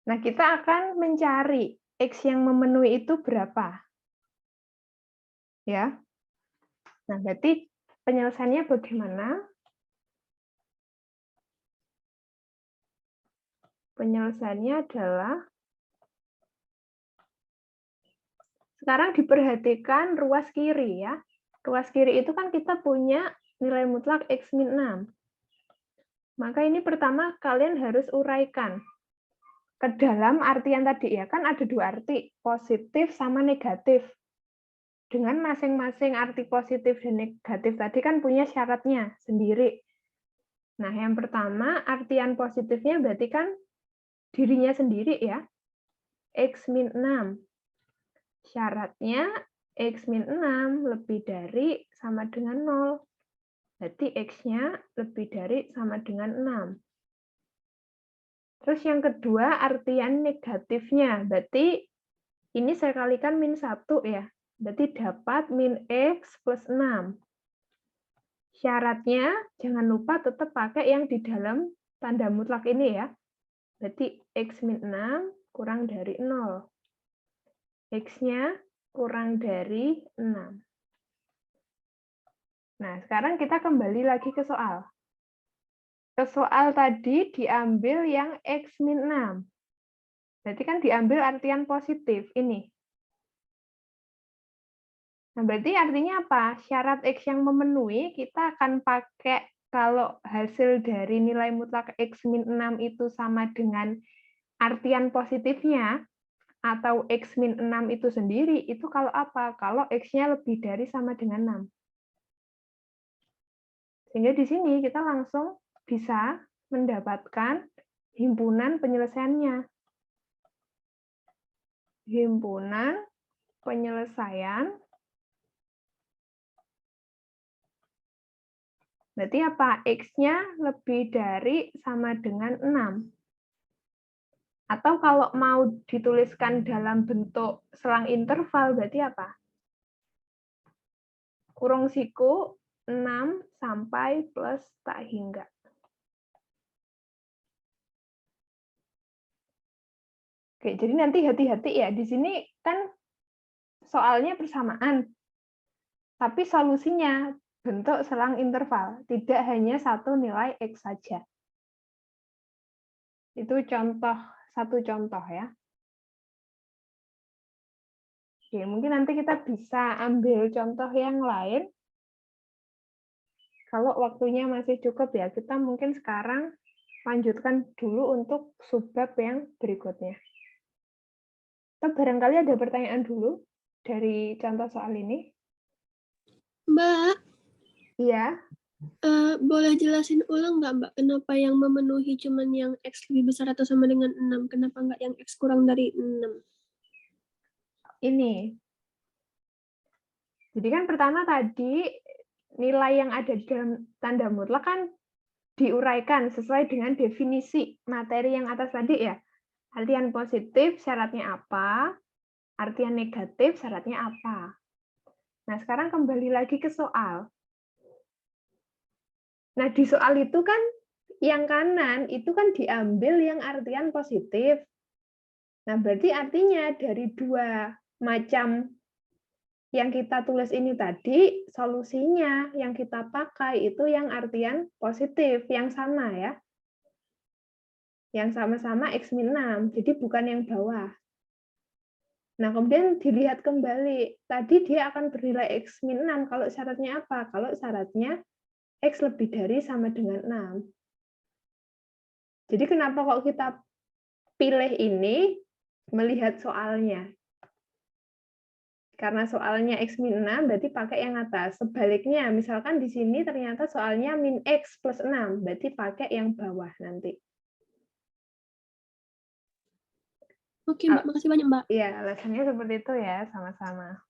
Nah, kita akan mencari X yang memenuhi itu berapa. Ya. Nah, berarti penyelesaiannya bagaimana? Penyelesaiannya adalah, sekarang diperhatikan ruas kiri ya. Ruas kiri itu kan kita punya nilai mutlak X min 6. Maka ini pertama kalian harus uraikan ke dalam artian tadi ya, kan ada dua arti, positif sama negatif. Dengan masing-masing arti positif dan negatif tadi kan punya syaratnya sendiri. Nah, yang pertama artian positifnya berarti kan dirinya sendiri ya, X min 6. Syaratnya X min 6 lebih dari sama dengan 0. Berarti X-nya lebih dari sama dengan 6. Terus yang kedua, artian negatifnya. Berarti ini saya kalikan min 1 ya. Berarti dapat min X plus 6. Syaratnya, jangan lupa tetap pakai yang di dalam tanda mutlak ini ya. Berarti X min 6 kurang dari 0. X-nya kurang dari 6. Nah, sekarang kita kembali lagi ke soal. Ke soal tadi diambil yang X min 6. Berarti kan diambil artian positif, ini. Nah, berarti artinya apa? Syarat X yang memenuhi, kita akan pakai kalau hasil dari nilai mutlak X min 6 itu sama dengan artian positifnya, atau X min 6 itu sendiri, itu kalau apa? Kalau X-nya lebih dari sama dengan 6. Sehingga di sini kita langsung bisa mendapatkan himpunan penyelesaiannya. Himpunan penyelesaian Berarti apa? X-nya lebih dari sama dengan 6. Atau kalau mau dituliskan dalam bentuk selang interval, berarti apa? Kurung siku 6 sampai plus tak hingga. Oke, jadi nanti hati-hati ya. Di sini kan soalnya persamaan, tapi solusinya bentuk selang interval, tidak hanya satu nilai X saja. Itu satu contoh ya. Oke, mungkin nanti kita bisa ambil contoh yang lain. Kalau waktunya masih cukup ya, kita mungkin sekarang lanjutkan dulu untuk subbab yang berikutnya. Atau barangkali ada pertanyaan dulu dari contoh soal ini? Mbak, Iya. boleh jelasin ulang nggak Mbak, kenapa yang memenuhi cuman yang X lebih besar atau sama dengan 6? Kenapa nggak yang X kurang dari 6? Ini. Jadi kan pertama tadi nilai yang ada di dalam tanda mutlak kan diuraikan sesuai dengan definisi materi yang atas tadi ya. Artian positif syaratnya apa, artian negatif syaratnya apa. Nah, sekarang kembali lagi ke soal. Nah, di soal itu kan yang kanan itu kan diambil yang artian positif. Nah, berarti artinya dari dua macam yang kita tulis ini tadi, solusinya yang kita pakai itu yang artian positif, yang sama ya. Yang sama-sama X-6, jadi bukan yang bawah. Nah, kemudian dilihat kembali, tadi dia akan bernilai X-6, kalau syaratnya apa? Kalau syaratnya X lebih dari sama dengan 6. Jadi kenapa kok kita pilih ini, melihat soalnya? Karena soalnya X-6 berarti pakai yang atas. Sebaliknya, misalkan di sini ternyata soalnya min X plus 6, berarti pakai yang bawah nanti. Oke Mbak, makasih banyak Mbak. Iya, alasannya seperti itu ya, sama-sama.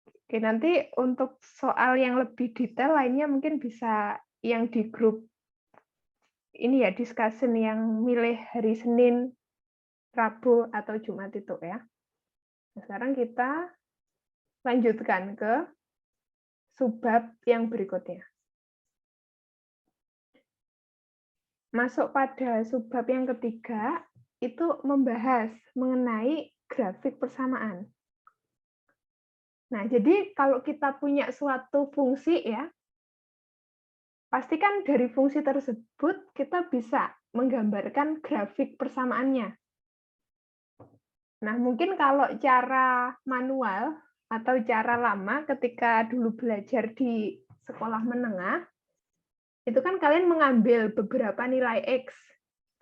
Oke, nanti untuk soal yang lebih detail lainnya mungkin bisa yang di grup ini ya, discussion yang milih hari Senin, Rabu, atau Jumat itu ya. Nah, sekarang kita lanjutkan ke subbab yang berikutnya. Masuk pada subbab yang ketiga, itu membahas mengenai grafik persamaan. Nah, jadi kalau kita punya suatu fungsi ya, pastikan dari fungsi tersebut kita bisa menggambarkan grafik persamaannya. Nah, mungkin kalau cara manual atau cara lama ketika dulu belajar di sekolah menengah, itu kan kalian mengambil beberapa nilai X,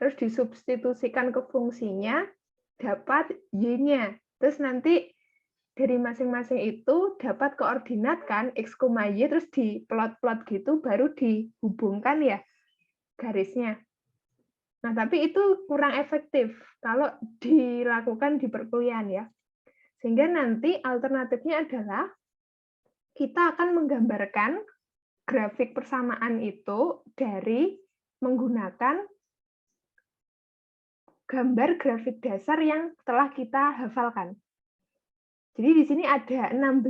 terus disubstitusikan ke fungsinya, dapat Y-nya. Terus nanti dari masing-masing itu dapat koordinat kan, X, Y, terus di plot-plot gitu, baru dihubungkan ya garisnya. Nah, tapi itu kurang efektif kalau dilakukan di perkuliahan ya. Sehingga nanti alternatifnya adalah kita akan menggambarkan grafik persamaan itu dari menggunakan gambar grafik dasar yang telah kita hafalkan. Jadi di sini ada 16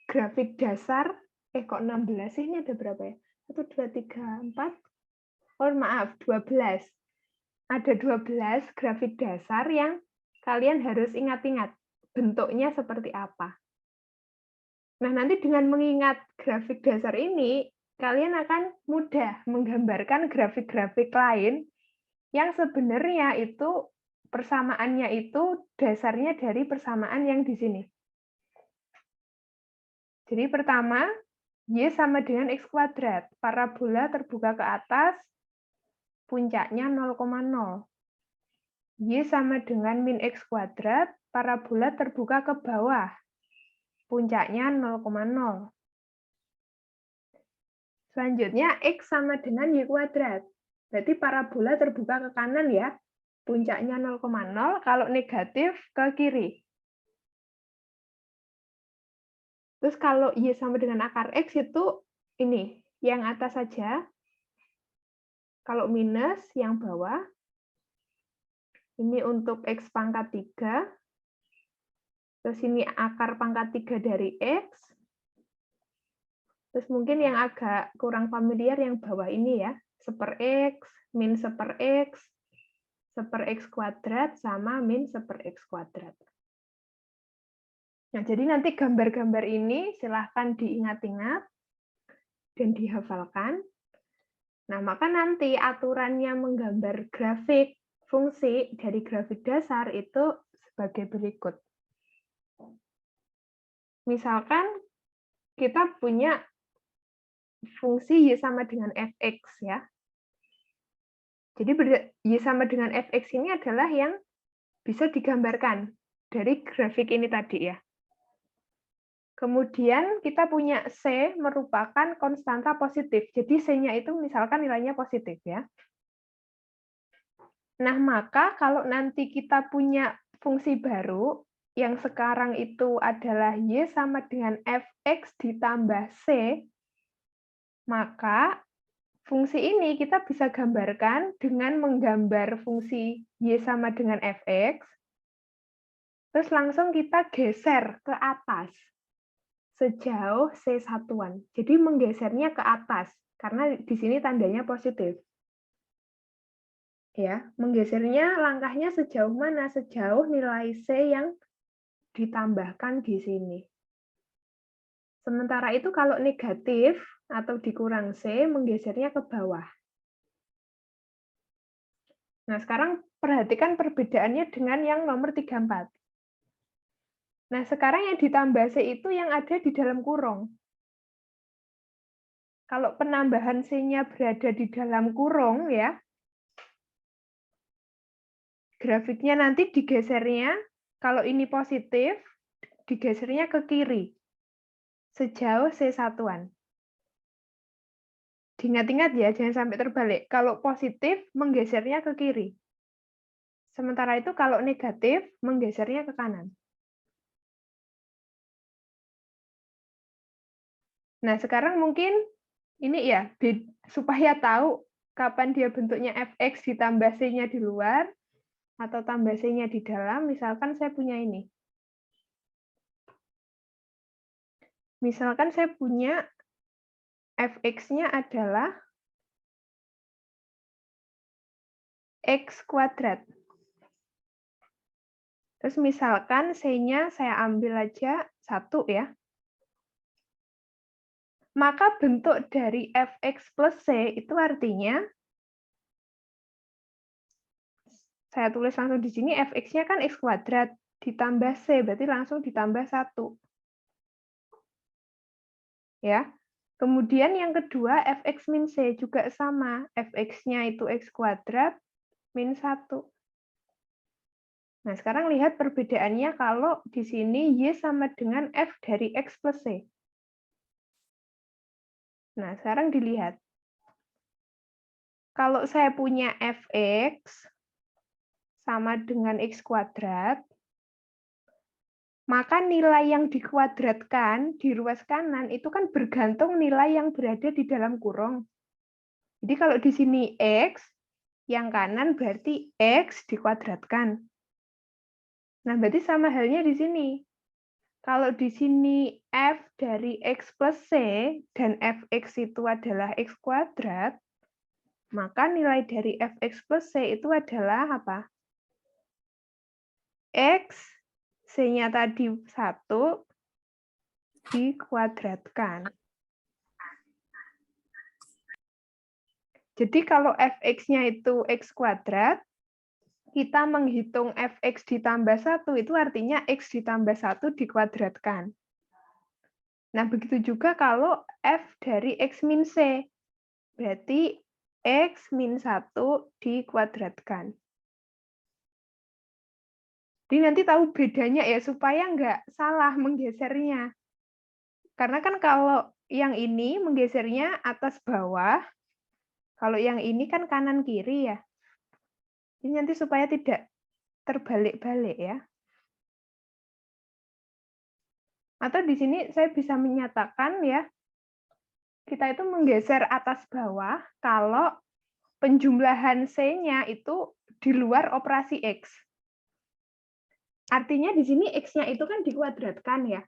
grafik dasar. Kok 16 sih? Ini ada berapa ya? 1, 2, 3, 4. Oh, maaf, 12. Ada 12 grafik dasar yang kalian harus ingat-ingat bentuknya seperti apa. Nah, nanti dengan mengingat grafik dasar ini, kalian akan mudah menggambarkan grafik-grafik lain yang sebenarnya itu persamaannya itu dasarnya dari persamaan yang di sini. Jadi pertama, Y sama dengan X kuadrat. Parabola terbuka ke atas, puncaknya 0,0. Y sama dengan min X kuadrat, parabola terbuka ke bawah. Puncaknya 0,0. Selanjutnya, X sama dengan Y kuadrat. Berarti parabola terbuka ke kanan ya. Puncaknya 0,0, kalau negatif ke kiri. Terus kalau Y sama dengan akar X itu ini, yang atas saja. Kalau minus, yang bawah. Ini untuk X pangkat 3. Terus ini akar pangkat 3 dari X. Terus mungkin yang agak kurang familiar yang bawah ini ya. 1/X, min 1/X, 1/X kuadrat, sama min 1/X kuadrat. Nah, jadi nanti gambar-gambar ini silahkan diingat-ingat dan dihafalkan. Nah, maka nanti aturannya menggambar grafik fungsi dari grafik dasar itu sebagai berikut. Misalkan kita punya fungsi Y sama dengan Fx ya. Jadi Y sama dengan Fx ini adalah yang bisa digambarkan dari grafik ini tadi ya. Kemudian kita punya C merupakan konstanta positif. Jadi C-nya itu misalkan nilainya positif ya. Nah, maka kalau nanti kita punya fungsi baru yang sekarang itu adalah Y sama dengan Fx ditambah C, maka fungsi ini kita bisa gambarkan dengan menggambar fungsi Y sama dengan Fx, terus langsung kita geser ke atas sejauh C satuan. Jadi menggesernya ke atas, karena di sini tandanya positif. Ya, menggesernya langkahnya sejauh mana? Sejauh nilai C yang ditambahkan di sini. Sementara itu kalau negatif atau dikurang C, menggesernya ke bawah. Nah, sekarang perhatikan perbedaannya dengan yang nomor 34. Nah, sekarang yang ditambah C itu yang ada di dalam kurung. Kalau penambahan C-nya berada di dalam kurung, ya, grafiknya nanti digesernya, kalau ini positif, digesernya ke kiri, sejauh C satuan. Diingat-ingat ya, jangan sampai terbalik. Kalau positif, menggesernya ke kiri. Sementara itu kalau negatif, menggesernya ke kanan. Nah, sekarang mungkin ini ya, supaya tahu kapan dia bentuknya Fx ditambah C-nya di luar, atau tambah C-nya di dalam, misalkan saya punya ini. Misalkan saya punya Fx-nya adalah X kuadrat. Terus misalkan C-nya saya ambil aja 1 ya. Maka bentuk dari Fx plus C itu artinya, saya tulis langsung di sini, Fx-nya kan X kuadrat, ditambah C, berarti langsung ditambah 1. Ya. Kemudian yang kedua, Fx min C juga sama. Fx-nya itu X kuadrat min 1. Nah, sekarang lihat perbedaannya kalau di sini Y sama dengan F dari X plus C. Nah, sekarang dilihat. Kalau saya punya Fx sama dengan X kuadrat, maka nilai yang dikuadratkan di ruas kanan itu kan bergantung nilai yang berada di dalam kurung. Jadi kalau di sini X, yang kanan berarti X dikuadratkan. Nah, berarti sama halnya di sini. Kalau di sini F dari X plus C dan Fx itu adalah X kuadrat, maka nilai dari Fx plus C itu adalah apa? X, C-nya tadi 1, dikuadratkan. Jadi kalau Fx-nya itu X kuadrat, kita menghitung Fx ditambah 1, itu artinya X ditambah 1 dikuadratkan. Nah, begitu juga kalau F dari X min C. Berarti X min 1 dikuadratkan. Jadi nanti tahu bedanya ya, supaya nggak salah menggesernya. Karena kan kalau yang ini menggesernya atas bawah, kalau yang ini kan kanan kiri ya. Ini nanti supaya tidak terbalik-balik ya. Atau di sini saya bisa menyatakan ya, kita itu menggeser atas bawah kalau penjumlahan C-nya itu di luar operasi X. Artinya di sini X-nya itu kan dikuadratkan ya.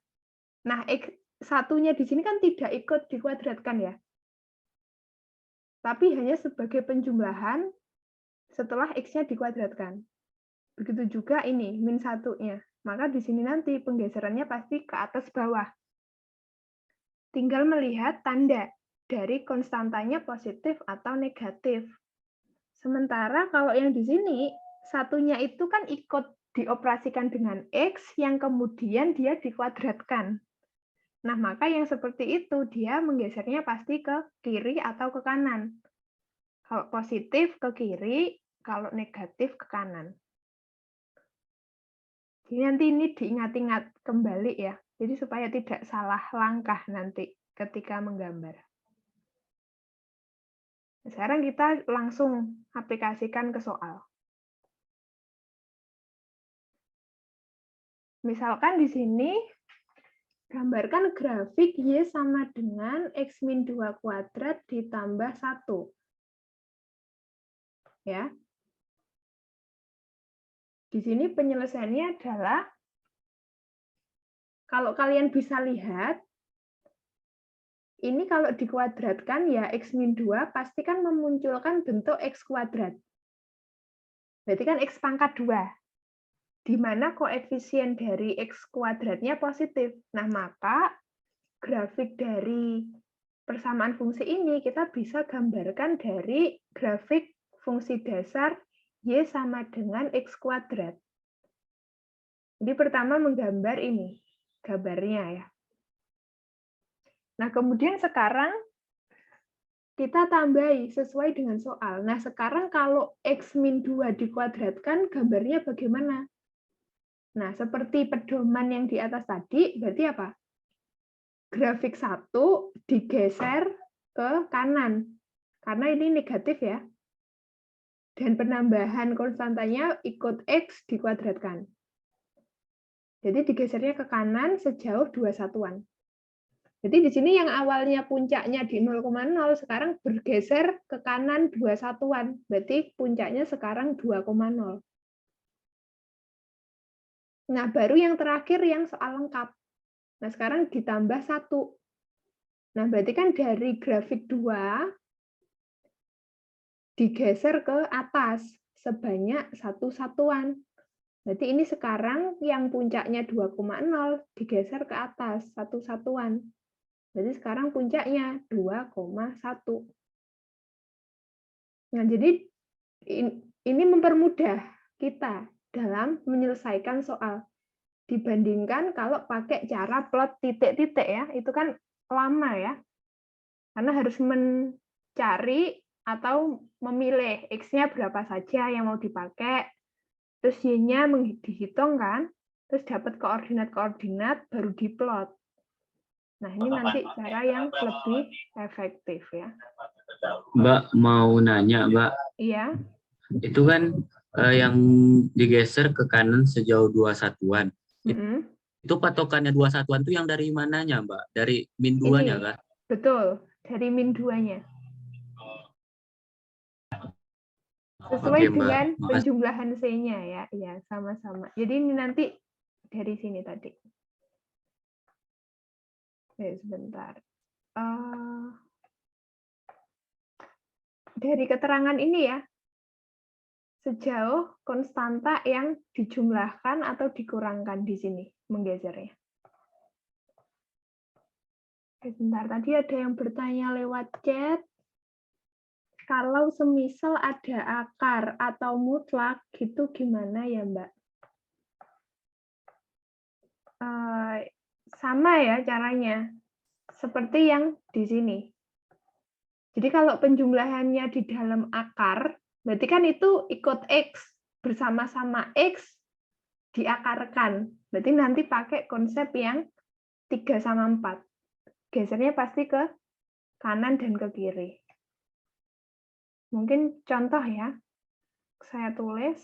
Nah, X1-nya di sini kan tidak ikut dikuadratkan ya. Tapi hanya sebagai penjumlahan setelah X-nya dikuadratkan. Begitu juga ini, min 1-nya. Maka di sini nanti penggeserannya pasti ke atas bawah. Tinggal melihat tanda dari konstantanya positif atau negatif. Sementara kalau yang di sini, satunya itu kan ikut dioperasikan dengan X yang kemudian dia dikuadratkan. Nah, maka yang seperti itu dia menggesernya pasti ke kiri atau ke kanan. Kalau positif ke kiri, kalau negatif ke kanan. Jadi nanti ini diingat-ingat kembali ya. Jadi supaya tidak salah langkah nanti ketika menggambar. Sekarang kita langsung aplikasikan ke soal. Misalkan di sini gambarkan grafik Y sama dengan X-2 kuadrat ditambah 1. Ya. Di sini penyelesaiannya adalah, kalau kalian bisa lihat, ini kalau dikuadratkan ya X-2 pasti kan memunculkan bentuk X kuadrat. Berarti kan X pangkat 2. Di mana koefisien dari X kuadratnya positif. Nah, maka grafik dari persamaan fungsi ini kita bisa gambarkan dari grafik fungsi dasar Y sama dengan X kuadrat. Jadi pertama menggambar ini, gambarnya ya. Nah, kemudian sekarang kita tambahi sesuai dengan soal. Nah, sekarang kalau X-2 dikuadratkan, gambarnya bagaimana? Nah, seperti pedoman yang di atas tadi, berarti apa? Grafik 1 digeser ke kanan. Karena ini negatif ya. Dan penambahan konstantanya ikut X dikuadratkan. Jadi digesernya ke kanan sejauh 2 satuan. Jadi di sini yang awalnya puncaknya di 0,0, sekarang bergeser ke kanan 2 satuan. Berarti puncaknya sekarang 2,0. Nah, baru yang terakhir yang soal lengkap. Nah, sekarang ditambah 1. Nah, berarti kan dari grafik 2 digeser ke atas sebanyak 1 satuan. Berarti ini sekarang yang puncaknya 2,0 digeser ke atas 1 satuan. Berarti sekarang puncaknya 2,1. Nah, jadi ini mempermudah kita dalam menyelesaikan soal. Dibandingkan kalau pakai cara plot titik-titik ya, itu kan lama ya. Karena harus mencari atau memilih X-nya berapa saja yang mau dipakai, terus Y-nya dihitung kan, terus dapat koordinat-koordinat baru diplot. Nah, ini nanti cara yang lebih efektif ya. Mbak mau nanya, Mbak. Iya. Itu kan yang digeser ke kanan sejauh 2 satuan. Itu patokannya 2 satuan itu yang dari mananya, Mbak? Dari min 2-nya kan? Betul, dari min 2-nya. Sesuai Oke, Mbak. dengan Makasih. penjumlahan C-nya ya. Iya, sama-sama. Jadi ini nanti dari sini tadi. Oke, sebentar. Dari keterangan ini ya, sejauh konstanta yang dijumlahkan atau dikurangkan di sini, menggesernya. Oke, sebentar, tadi ada yang bertanya lewat chat. Kalau semisal ada akar atau mutlak, gitu gimana ya, Mbak? Sama ya caranya, seperti yang di sini. Jadi kalau penjumlahannya di dalam akar, berarti kan itu ikut X, bersama-sama X diakarkan. Berarti nanti pakai konsep yang 3/4. Gesernya pasti ke kanan dan ke kiri. Mungkin contoh ya, saya tulis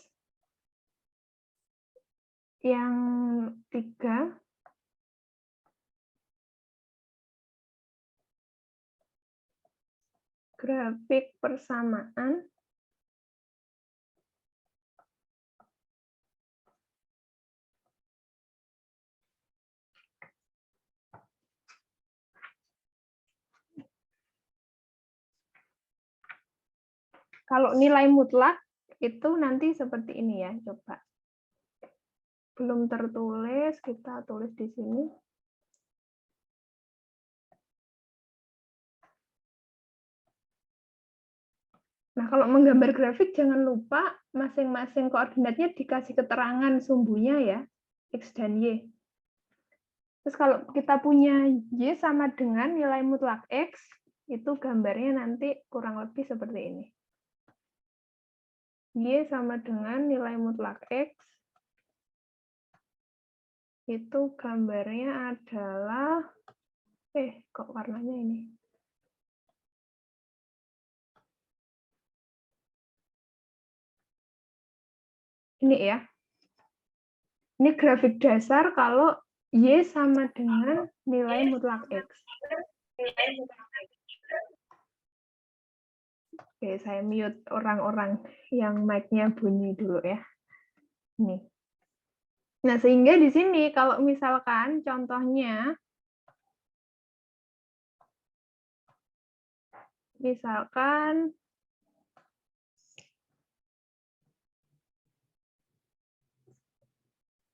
yang 3 grafik persamaan kalau nilai mutlak itu nanti seperti ini ya, coba. Belum tertulis, kita tulis di sini. Nah, kalau menggambar grafik jangan lupa masing-masing koordinatnya dikasih keterangan sumbunya ya, X dan Y. Terus kalau kita punya Y sama dengan nilai mutlak X, itu gambarnya nanti kurang lebih seperti ini. Y sama dengan nilai mutlak X, itu gambarnya adalah, kok warnanya ini? Ini ya. Ini grafik dasar kalau Y sama dengan nilai mutlak X. Oke, saya mute orang-orang yang mic-nya bunyi dulu ya. Nih. Nah, sehingga di sini kalau misalkan contohnya, misalkan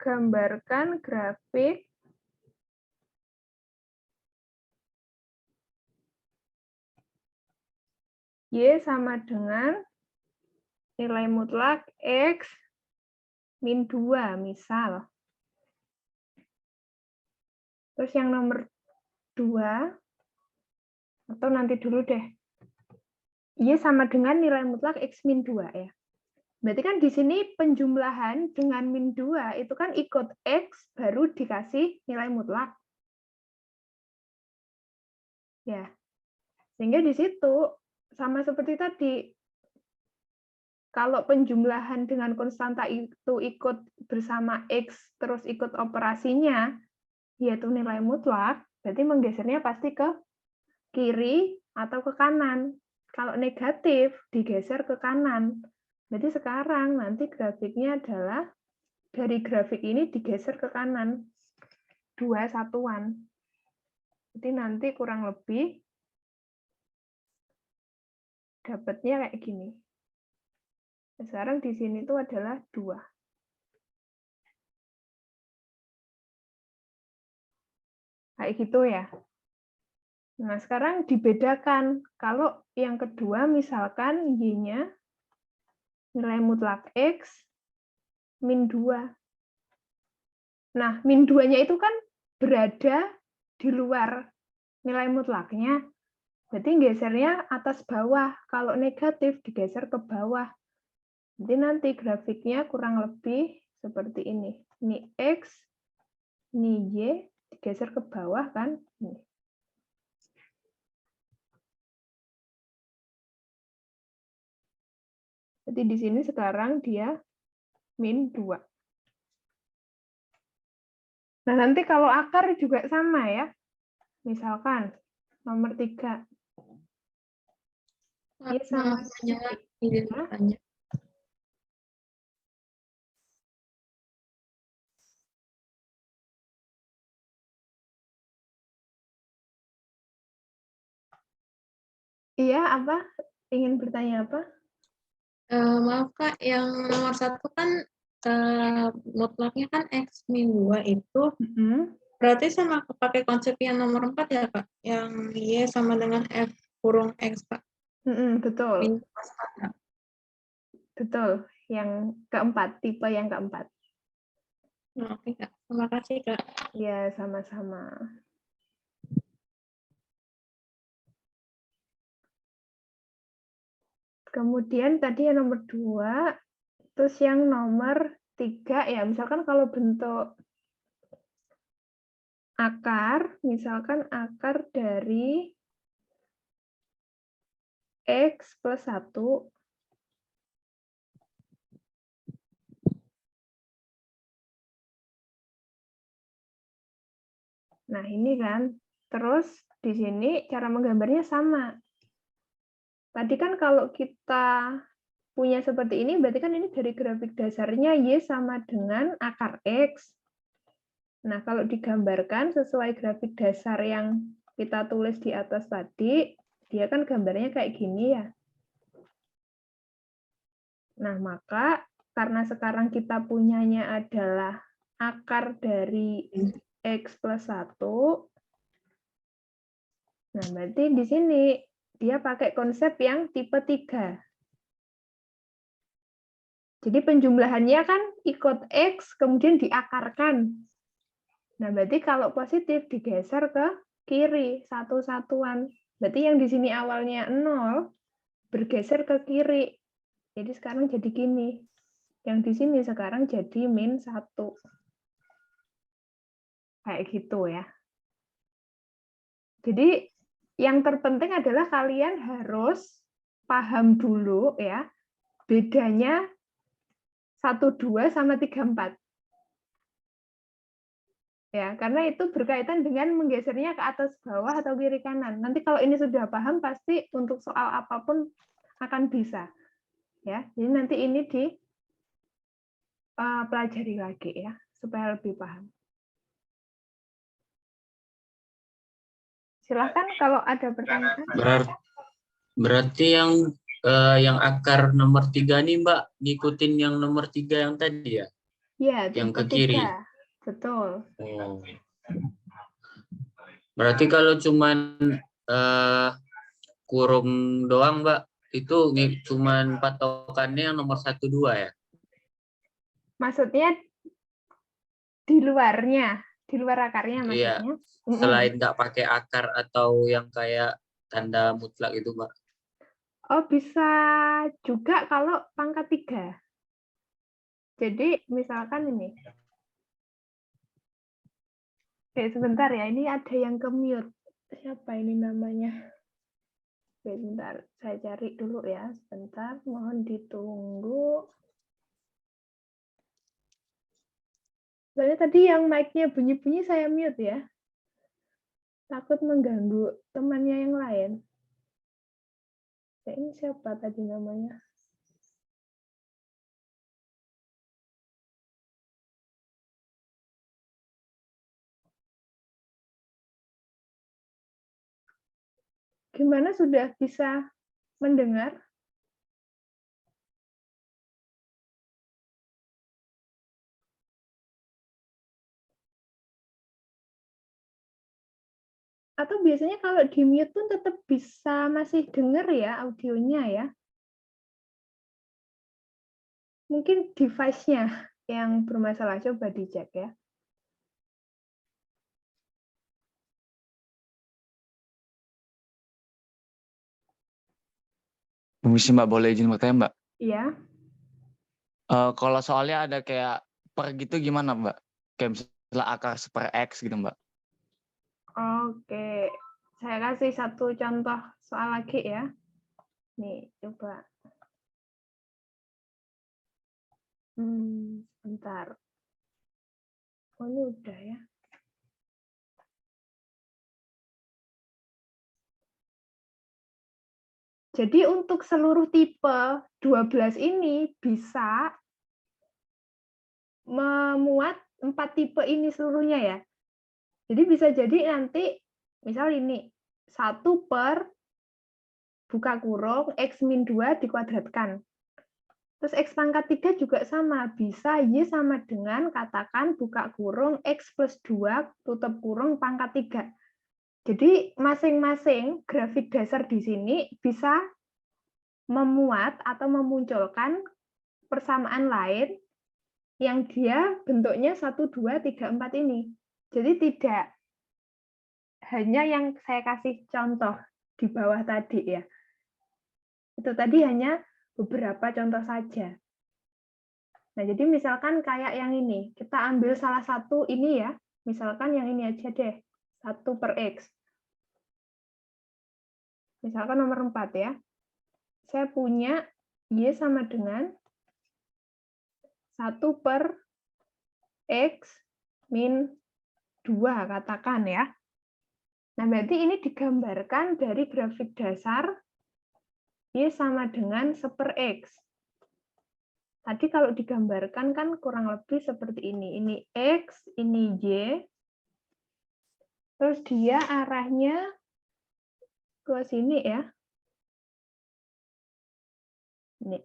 gambarkan grafik Y sama dengan nilai mutlak X min 2, misal. Terus yang nomor 2, atau nanti dulu deh, Y sama dengan nilai mutlak X min 2 ya. Berarti kan di sini penjumlahan dengan min 2 itu kan ikut X baru dikasih nilai mutlak. Ya. Sehingga di situ sama seperti tadi, kalau penjumlahan dengan konstanta itu ikut bersama X, terus ikut operasinya, yaitu nilai mutlak, berarti menggesernya pasti ke kiri atau ke kanan. Kalau negatif, digeser ke kanan. Berarti sekarang nanti grafiknya adalah, dari grafik ini digeser ke kanan. 2 satuan. Jadi nanti kurang lebih dapatnya kayak gini. Sekarang di sini itu adalah 2. Kayak gitu ya. Nah, sekarang dibedakan. Kalau yang kedua, misalkan Y-nya nilai mutlak X min 2. Nah, min 2-nya itu kan berada di luar nilai mutlaknya. Berarti gesernya atas bawah. Kalau negatif, digeser ke bawah. Jadi nanti grafiknya kurang lebih seperti ini. Ini X, ini Y, digeser ke bawah kan. Ini. Jadi di sini sekarang dia min 2. Nah, nanti kalau akar juga sama ya. Misalkan nomor 3. Y sama Tanya. Iya, apa? Ingin bertanya apa? Maaf Kak, yang nomor 1 kan mutlaknya kan X min 2 itu berarti sama pakai konsep yang nomor 4 ya Kak? Yang Y sama dengan F kurung X Kak? Betul. Min Betul. Yang keempat, tipe yang keempat. Oke Kak, terima kasih Kak. Ya, sama-sama. Kemudian tadi yang nomor 2, terus yang nomor 3 ya, misalkan kalau bentuk akar, misalkan akar dari X plus 1, nah ini kan, terus di sini cara menggambarnya sama. Tadi kan kalau kita punya seperti ini, berarti kan ini dari grafik dasarnya Y sama dengan akar X. Nah, kalau digambarkan sesuai grafik dasar yang kita tulis di atas tadi, dia kan gambarnya kayak gini ya. Nah, maka karena sekarang kita punyanya adalah akar dari X plus 1, nah berarti di sini dia pakai konsep yang tipe 3. Jadi penjumlahannya kan ikut X, kemudian diakarkan. Nah, berarti kalau positif digeser ke kiri, satu-satuan. Berarti yang di sini awalnya 0, bergeser ke kiri. Jadi sekarang jadi gini. Yang di sini sekarang jadi -1. Kayak gitu ya. Jadi yang terpenting adalah kalian harus paham dulu ya, bedanya 12 sama 34. Ya, karena itu berkaitan dengan menggesernya ke atas bawah atau kiri kanan. Nanti kalau ini sudah paham, pasti untuk soal apapun akan bisa. Ya, jadi nanti ini dipelajari lagi ya, supaya lebih paham. Silahkan kalau ada pertanyaan. Berarti yang akar nomor 3 nih Mbak, ngikutin yang nomor 3 yang tadi ya? Ya, Yang tipe ke kiri. 3. Betul. Oh. Berarti kalau cuman kurung doang Mbak, itu cuman patokannya yang nomor 1, 2 ya? Maksudnya di luarnya, di luar akarnya Iya. maksudnya. Selain nggak pakai akar atau yang kayak tanda mutlak itu Mbak? Oh, bisa juga kalau pangkat 3. Jadi misalkan ini. Oke, sebentar ya, ini ada yang ke-mute. Siapa ini namanya? Oke, sebentar, saya cari dulu ya. Sebentar, mohon ditunggu. Soalnya tadi yang mic-nya bunyi-bunyi saya mute ya. Takut mengganggu temannya yang lain. Ini siapa tadi namanya? Gimana, sudah bisa mendengar? Atau biasanya kalau di mute pun tetap bisa masih dengar ya audionya ya? Mungkin device-nya yang bermasalah, coba dicek ya. Permisi Mbak, boleh izin bertanya Mbak? Iya. Kalau soalnya ada kayak per gitu gimana Mbak? Kayak misalnya akar per X gitu Mbak. Oke, saya kasih satu contoh soal lagi ya. Nih, coba. Bentar. Oh, ini udah ya. Jadi untuk seluruh tipe 12 ini bisa memuat 4 tipe ini seluruhnya ya. Jadi bisa jadi nanti, misal ini, 1 per buka kurung, X-2 dikuadratkan. Terus X pangkat 3 juga sama, bisa Y sama dengan, katakan buka kurung, X plus 2 tutup kurung pangkat 3. Jadi masing-masing grafik dasar di sini bisa memuat atau memunculkan persamaan lain yang dia bentuknya 1, 2, 3, 4 ini. Jadi tidak hanya yang saya kasih contoh di bawah tadi ya. Itu tadi hanya beberapa contoh saja. Nah, jadi misalkan kayak yang ini, kita ambil salah satu ini ya, misalkan yang ini aja deh, 1 per X. Misalkan nomor 4 ya. Saya punya Y sama dengan 1 per X min 2, katakan ya. Nah, berarti ini digambarkan dari grafik dasar Y sama dengan 1/X. Tadi kalau digambarkan kan kurang lebih seperti ini. Ini X, ini Y. Terus dia arahnya ke sini ya. Ini.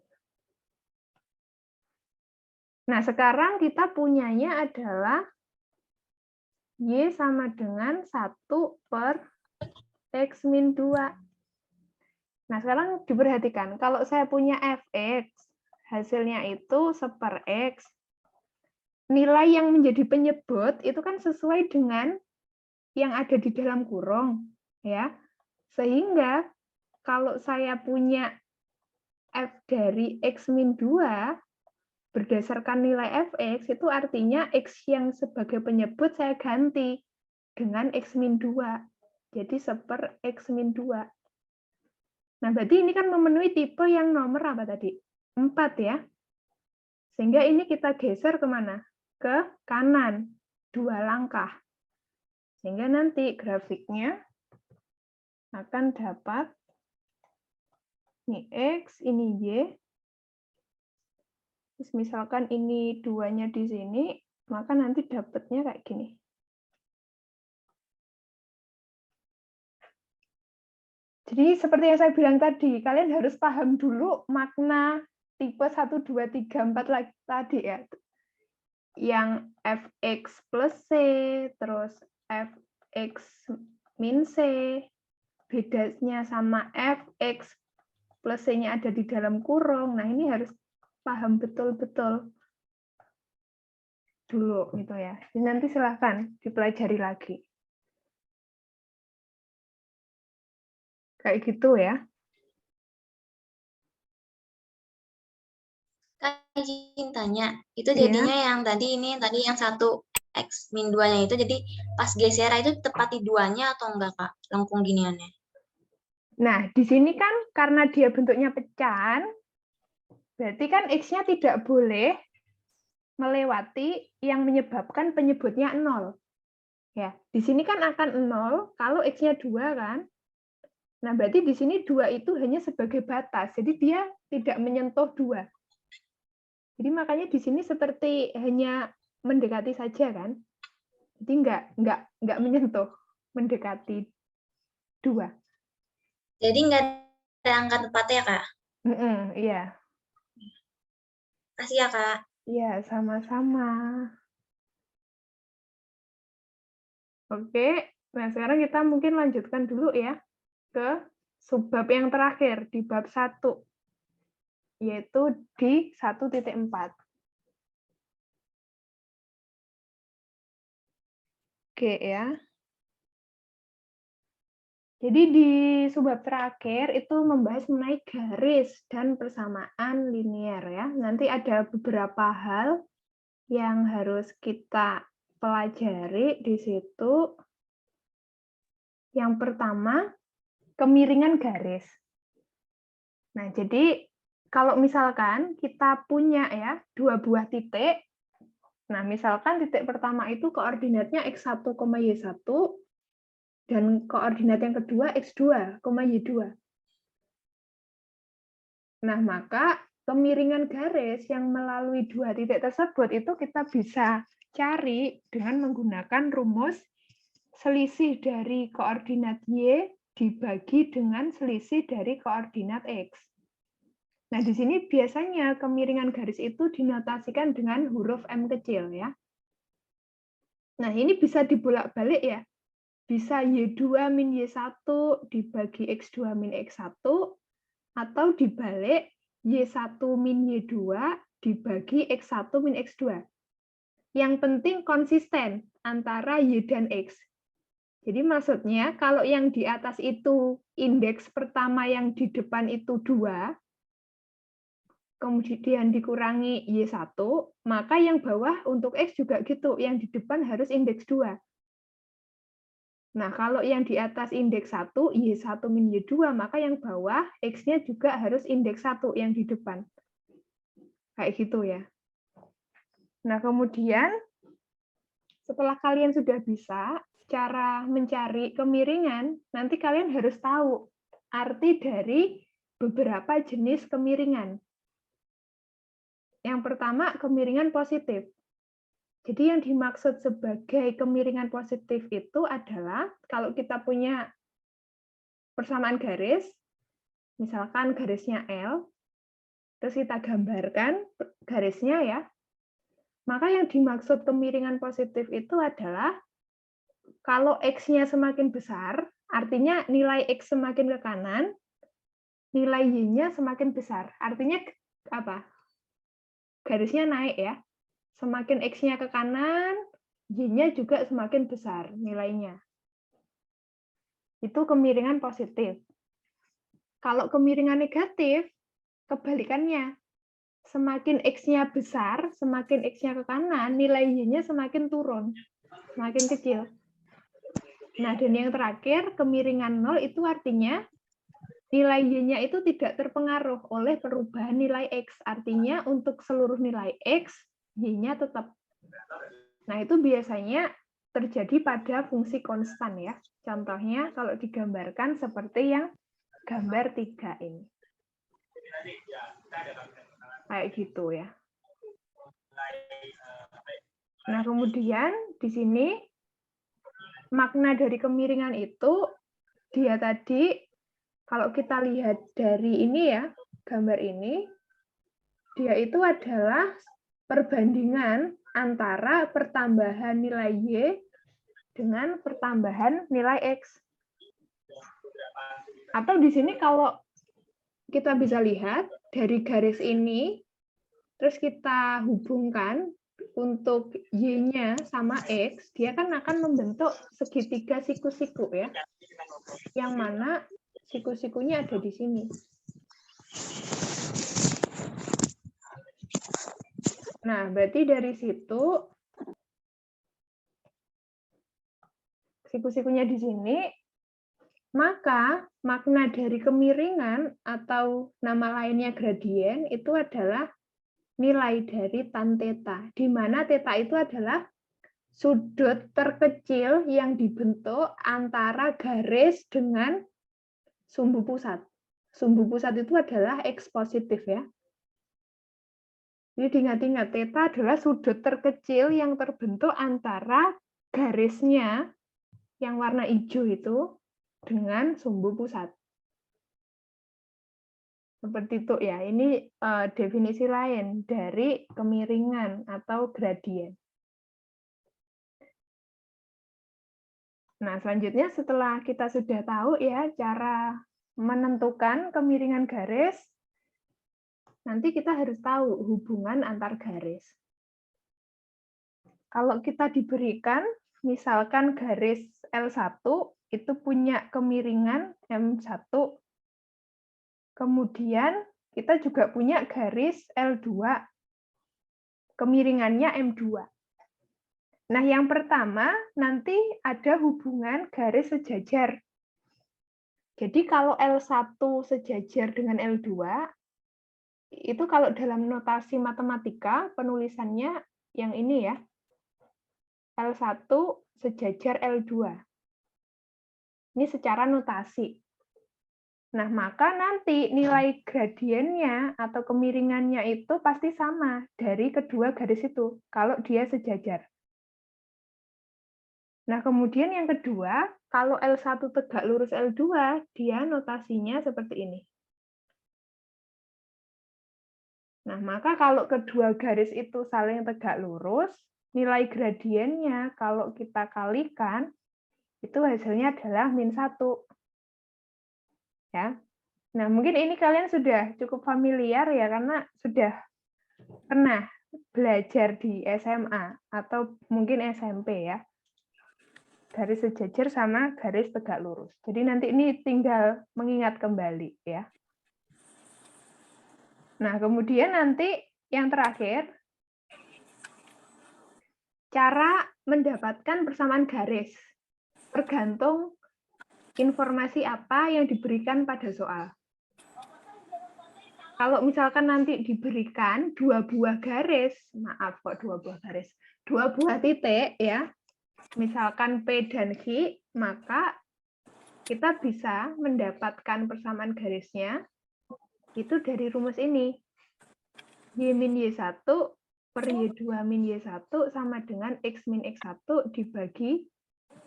Nah, sekarang kita punyanya adalah Y sama dengan 1/X min 2. Nah, sekarang diperhatikan. Kalau saya punya fx, hasilnya itu 1/X. Nilai yang menjadi penyebut itu kan sesuai dengan yang ada di dalam kurung. Ya. Sehingga kalau saya punya f dari x min 2, berdasarkan nilai fx, itu artinya x yang sebagai penyebut saya ganti dengan x min 2. Jadi 1/X min 2. Nah, berarti ini kan memenuhi tipe yang nomor apa tadi? 4 ya. Sehingga ini kita geser kemana? Ke kanan. 2 langkah. Sehingga nanti grafiknya akan dapat ini X, ini Y. Terus misalkan ini 2-nya di sini, maka nanti dapatnya kayak gini. Jadi seperti yang saya bilang tadi, kalian harus paham dulu makna tipe 1, 2, 3, 4 tadi ya. Yang fx plus c, terus fx min c, bedanya sama fx plus c-nya ada di dalam kurung. Nah, ini harus paham betul-betul dulu gitu ya. Jadi nanti silahkan dipelajari lagi. Kayak gitu ya. Kak, izin tanya, itu jadinya yang tadi yang 1/X min 2-nya itu jadi pas geser itu tepat di 2-nya atau enggak, Kak? Lengkung giniannya. Nah, di sini kan karena dia bentuknya pecahan, berarti kan X-nya tidak boleh melewati yang menyebabkan penyebutnya 0. Ya, di sini kan akan 0 kalau X-nya 2 kan. Nah, berarti di sini 2 itu hanya sebagai batas. Jadi dia tidak menyentuh 2. Jadi makanya di sini seperti hanya mendekati saja kan. Jadi enggak menyentuh, mendekati 2. Jadi enggak ada angka tepatnya, Kak? Iya. Kasih ya, Kak. Iya, sama-sama. Oke, nah sekarang kita mungkin lanjutkan dulu ya ke subbab yang terakhir di bab 1, yaitu di 1.4. Oke ya. Jadi di subbab terakhir itu membahas mengenai garis dan persamaan linear ya. Nanti ada beberapa hal yang harus kita pelajari di situ. Yang pertama, kemiringan garis. Nah, jadi kalau misalkan kita punya ya 2 buah titik, nah misalkan titik pertama itu koordinatnya x1, y1, dan koordinat yang kedua x2, y2. Nah, maka kemiringan garis yang melalui 2 titik tersebut itu kita bisa cari dengan menggunakan rumus selisih dari koordinat y dibagi dengan selisih dari koordinat x. Nah, di sini biasanya kemiringan garis itu dinotasikan dengan huruf M kecil ya. Nah, ini bisa dibolak-balik ya. Bisa Y2 min Y1 dibagi X2 min X1, atau dibalik Y1 min Y2 dibagi X1 min X2. Yang penting konsisten antara Y dan X. Jadi maksudnya kalau yang di atas itu indeks pertama yang di depan itu 2, kemudian dikurangi Y1, maka yang bawah untuk X juga gitu, yang di depan harus indeks 2. Nah, kalau yang di atas indeks 1, Y1 min Y2, maka yang bawah X-nya juga harus indeks 1 yang di depan. Kayak gitu ya. Nah, kemudian setelah kalian sudah bisa cara mencari kemiringan, nanti kalian harus tahu arti dari beberapa jenis kemiringan. Yang pertama, kemiringan positif. Jadi yang dimaksud sebagai kemiringan positif itu adalah kalau kita punya persamaan garis, misalkan garisnya L, terus kita gambarkan garisnya ya, maka yang dimaksud kemiringan positif itu adalah kalau X-nya semakin besar, artinya nilai X semakin ke kanan, nilai Y-nya semakin besar. Artinya apa? Garisnya naik ya. Semakin X-nya ke kanan, Y-nya juga semakin besar nilainya. Itu kemiringan positif. Kalau kemiringan negatif, kebalikannya. Semakin X-nya besar, semakin X-nya ke kanan, nilai Y-nya semakin turun, semakin kecil. Nah, dan yang terakhir, kemiringan 0 itu artinya nilai Y-nya itu tidak terpengaruh oleh perubahan nilai X. Artinya untuk seluruh nilai X, Y-nya tetap. Nah, itu biasanya terjadi pada fungsi konstan ya. Contohnya kalau digambarkan seperti yang gambar 3 ini. Kayak gitu ya. Nah, kemudian di sini makna dari kemiringan itu dia tadi kalau kita lihat dari ini ya, gambar ini, dia itu adalah perbandingan antara pertambahan nilai Y dengan pertambahan nilai X. Atau di sini kalau kita bisa lihat dari garis ini, terus kita hubungkan untuk Y-nya sama X, dia kan akan membentuk segitiga siku-siku ya. Yang mana siku-sikunya ada di sini. Nah, berarti dari situ siku-sikunya di sini, maka makna dari kemiringan atau nama lainnya gradien itu adalah nilai dari tan theta, di mana theta itu adalah sudut terkecil yang dibentuk antara garis dengan sumbu pusat. Sumbu pusat itu adalah X positif ya. Jadi diingat-ingat, theta adalah sudut terkecil yang terbentuk antara garisnya yang warna hijau itu dengan sumbu pusat. Seperti itu ya, ini definisi lain dari kemiringan atau gradien. Nah, selanjutnya setelah kita sudah tahu ya cara menentukan kemiringan garis, nanti kita harus tahu hubungan antar garis. Kalau kita diberikan, misalkan garis L1 itu punya kemiringan M1, kemudian kita juga punya garis L2, kemiringannya M2. Nah, yang pertama nanti ada hubungan garis sejajar. Jadi kalau L1 sejajar dengan L2, itu kalau dalam notasi matematika, penulisannya yang ini ya, L1 sejajar L2. Ini secara notasi. Nah, maka nanti nilai gradiennya atau kemiringannya itu pasti sama dari kedua garis itu, kalau dia sejajar. Nah, kemudian yang kedua, kalau L1 tegak lurus L2, dia notasinya seperti ini. Nah, maka kalau kedua garis itu saling tegak lurus, nilai gradiennya kalau kita kalikan, itu hasilnya adalah -1. Ya. Nah, mungkin ini kalian sudah cukup familiar ya, karena sudah pernah belajar di SMA atau mungkin SMP ya. Garis sejajar sama garis tegak lurus. Jadi nanti ini tinggal mengingat kembali ya. Nah, kemudian nanti yang terakhir, cara mendapatkan persamaan garis. Tergantung informasi apa yang diberikan pada soal. Kalau misalkan nanti diberikan dua buah garis, maaf kok dua buah garis, dua buah titik ya, misalkan P dan Q, maka kita bisa mendapatkan persamaan garisnya Itu dari rumus ini. Y min Y1 per Y2 min Y1 sama dengan X min X1 dibagi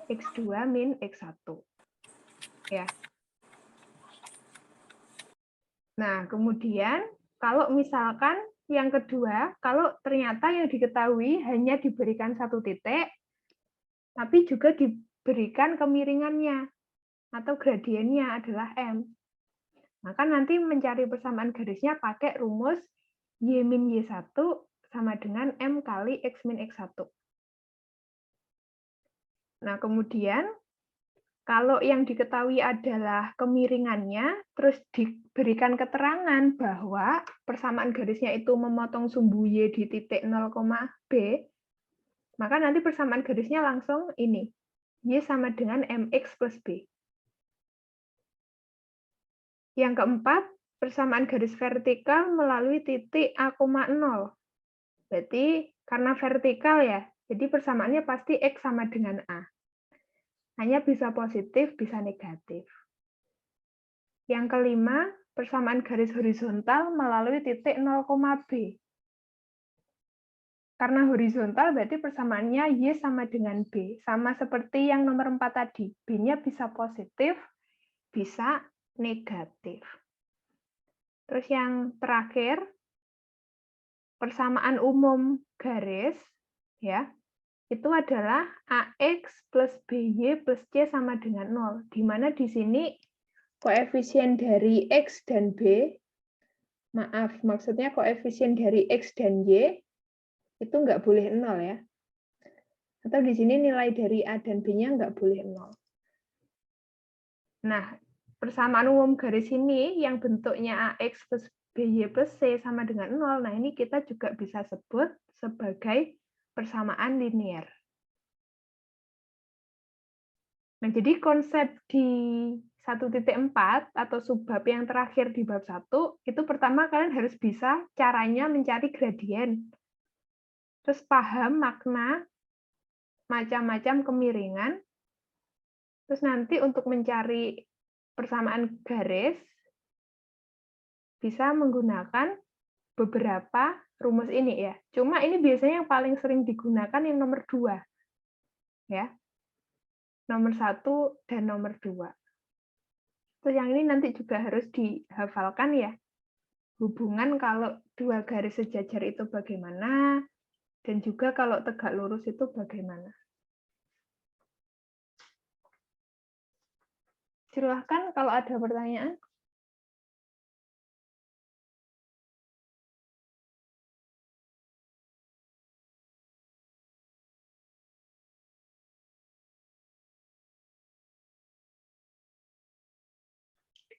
X2 min X1. Ya. Nah, kemudian kalau misalkan yang kedua, kalau ternyata yang diketahui hanya diberikan satu titik, tapi juga diberikan kemiringannya atau gradiennya adalah M. Maka nanti mencari persamaan garisnya pakai rumus Y min Y1 sama dengan M kali X min X1. Nah, kemudian kalau yang diketahui adalah kemiringannya, terus diberikan keterangan bahwa persamaan garisnya itu memotong sumbu Y di titik 0, B, maka nanti persamaan garisnya langsung ini. Y sama dengan MX plus B. Yang keempat, persamaan garis vertikal melalui titik A,0. Berarti karena vertikal ya, jadi persamaannya pasti X sama dengan A. Hanya bisa positif, bisa negatif. Yang kelima, persamaan garis horizontal melalui titik 0, B. Karena horizontal berarti persamaannya Y sama dengan B. Sama seperti yang nomor 4 tadi. B-nya bisa positif, bisa negatif. Terus yang terakhir, persamaan umum garis, ya, itu adalah AX plus BY plus C sama dengan 0. Di mana di sini koefisien dari X dan B, maaf, maksudnya koefisien dari X dan Y, itu nggak boleh 0 ya. Atau di sini nilai dari A dan B-nya nggak boleh 0. Nah, persamaan umum garis ini yang bentuknya AX plus BY plus C sama dengan 0, nah ini kita juga bisa sebut sebagai persamaan linear. Nah, jadi konsep di 1.4 atau subbab yang terakhir di bab 1, itu pertama kalian harus bisa caranya mencari gradien. Terus paham makna macam-macam kemiringan. Terus nanti untuk mencari persamaan garis, bisa menggunakan beberapa rumus ini ya. Cuma ini biasanya yang paling sering digunakan yang nomor 2. Ya. Nomor 1 dan nomor 2. Terus yang ini nanti juga harus dihafalkan ya. Hubungan kalau dua garis sejajar itu bagaimana, dan juga kalau tegak lurus itu bagaimana. Silahkan kalau ada pertanyaan.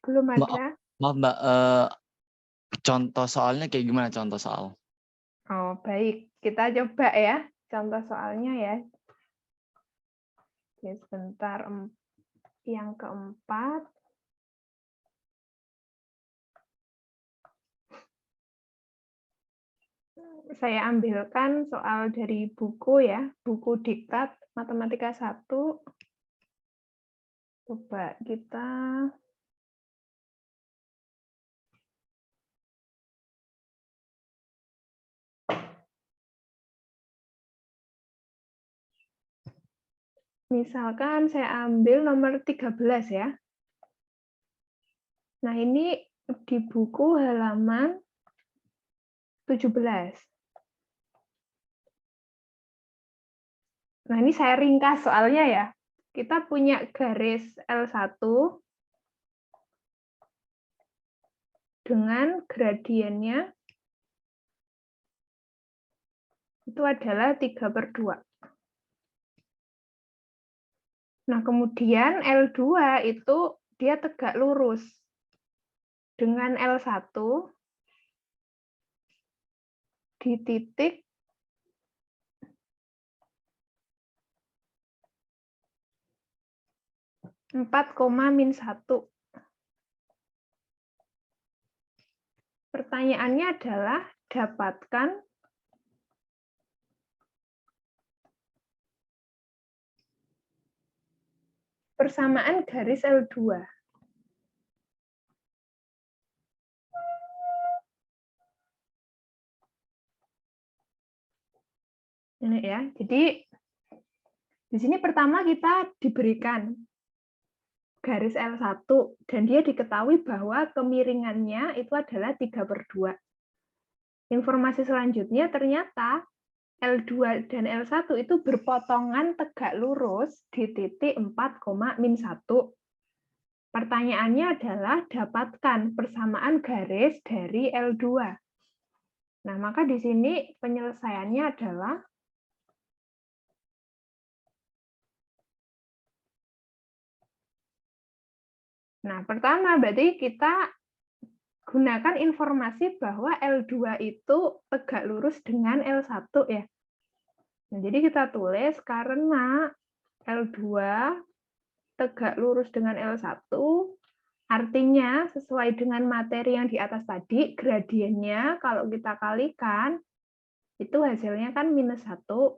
Belum ada. Maaf Mbak, contoh soalnya kayak gimana contoh soal? Oh, baik. Kita coba ya contoh soalnya ya. Oke, sebentar. Yang keempat. Saya ambilkan soal dari buku ya, buku diktat Matematika 1. Coba kita misalkan saya ambil nomor 13 ya. Nah, ini di buku halaman 17. Nah, ini saya ringkas soalnya ya. Kita punya garis L1 dengan gradiennya itu adalah 3/2. Nah, kemudian L2 itu dia tegak lurus dengan L1 di titik 4, -1. Pertanyaannya adalah dapatkan persamaan garis L2. Ini ya. Jadi di sini pertama kita diberikan garis L1 dan dia diketahui bahwa kemiringannya itu adalah 3/2. Informasi selanjutnya ternyata L2 dan L1 itu berpotongan tegak lurus di titik 4,-1. Pertanyaannya adalah dapatkan persamaan garis dari L2. Nah, maka di sini penyelesaiannya adalah pertama berarti kita gunakan informasi bahwa L2 itu tegak lurus dengan L1 ya. Nah, jadi kita tulis karena L2 tegak lurus dengan L1, artinya sesuai dengan materi yang di atas tadi, gradiennya kalau kita kalikan, itu hasilnya kan -1.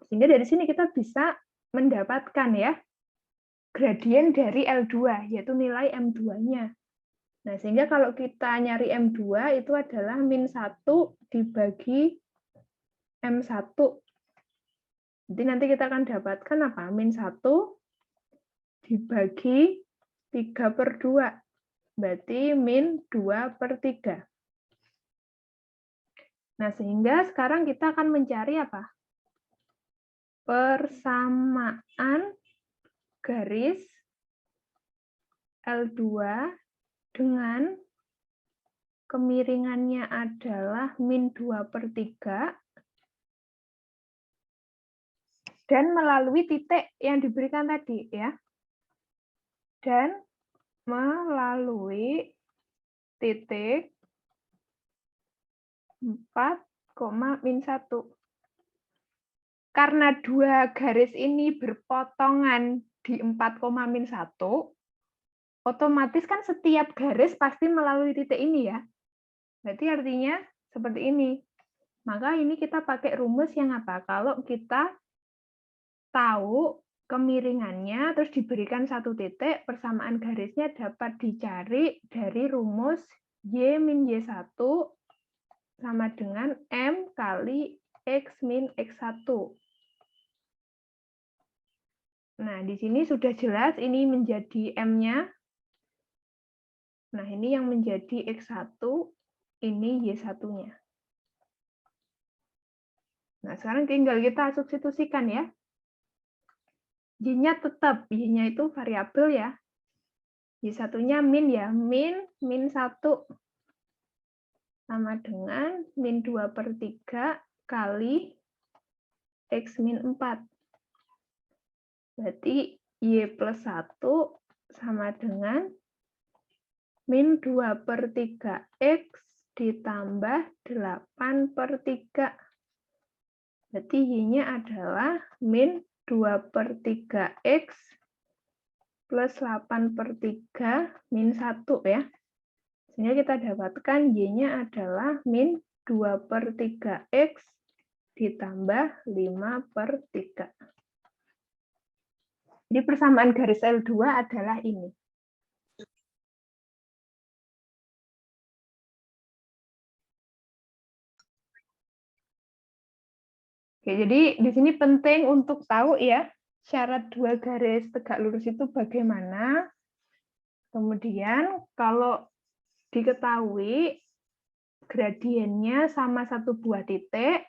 Sehingga dari sini kita bisa mendapatkan ya, gradien dari L2, yaitu nilai M2-nya. Nah, sehingga kalau kita nyari M2 itu adalah -1 dibagi M1. Jadi nanti kita akan dapatkan apa? -1 dibagi 3/2. Berarti -2/3. Nah, sehingga sekarang kita akan mencari apa? Persamaan garis L2 dengan kemiringannya adalah -2/3 dan melalui titik yang diberikan tadi ya. Dan melalui titik 4,-1. Karena dua garis ini berpotongan di 4,-1, otomatis kan setiap garis pasti melalui titik ini ya. Berarti artinya seperti ini. Maka ini kita pakai rumus yang apa? Kalau kita tahu kemiringannya, terus diberikan satu titik, persamaan garisnya dapat dicari dari rumus Y-Y1 sama dengan M kali X-X1. Nah, di sini sudah jelas ini menjadi M-nya. Nah, ini yang menjadi X1, ini Y1-nya. Nah, sekarang tinggal kita substitusikan ya. Y-nya tetap, Y-nya itu variabel ya. Y1-nya min ya, min 1 sama dengan -2/3 kali X-4. Berarti Y+1 sama dengan -2/3X ditambah 8/3. Berarti Y-nya adalah -2/3X plus 8/3 -1 ya. Sehingga kita dapatkan Y-nya adalah -2/3X ditambah 5/3. Jadi persamaan garis L2 adalah ini. Oke, jadi di sini penting untuk tahu ya, syarat dua garis tegak lurus itu bagaimana. Kemudian kalau diketahui gradiennya sama satu buah titik,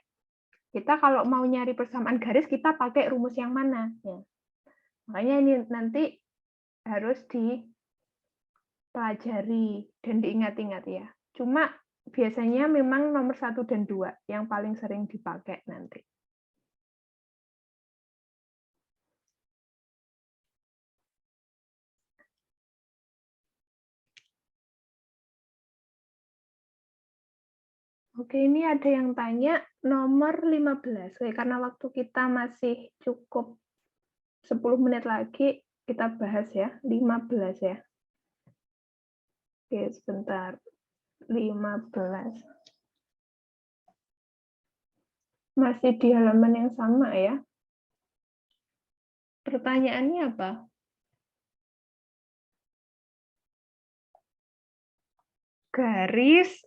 kita kalau mau nyari persamaan garis, kita pakai rumus yang mana? Ya. Makanya ini nanti harus dipelajari dan diingat-ingat ya. Cuma biasanya memang nomor 1 dan 2 yang paling sering dipakai nanti. Oke, ini ada yang tanya nomor 15. Oke, karena waktu kita masih cukup 10 menit lagi, kita bahas ya. 15 ya. Oke, sebentar. 15. Masih di halaman yang sama ya. Pertanyaannya apa? Garis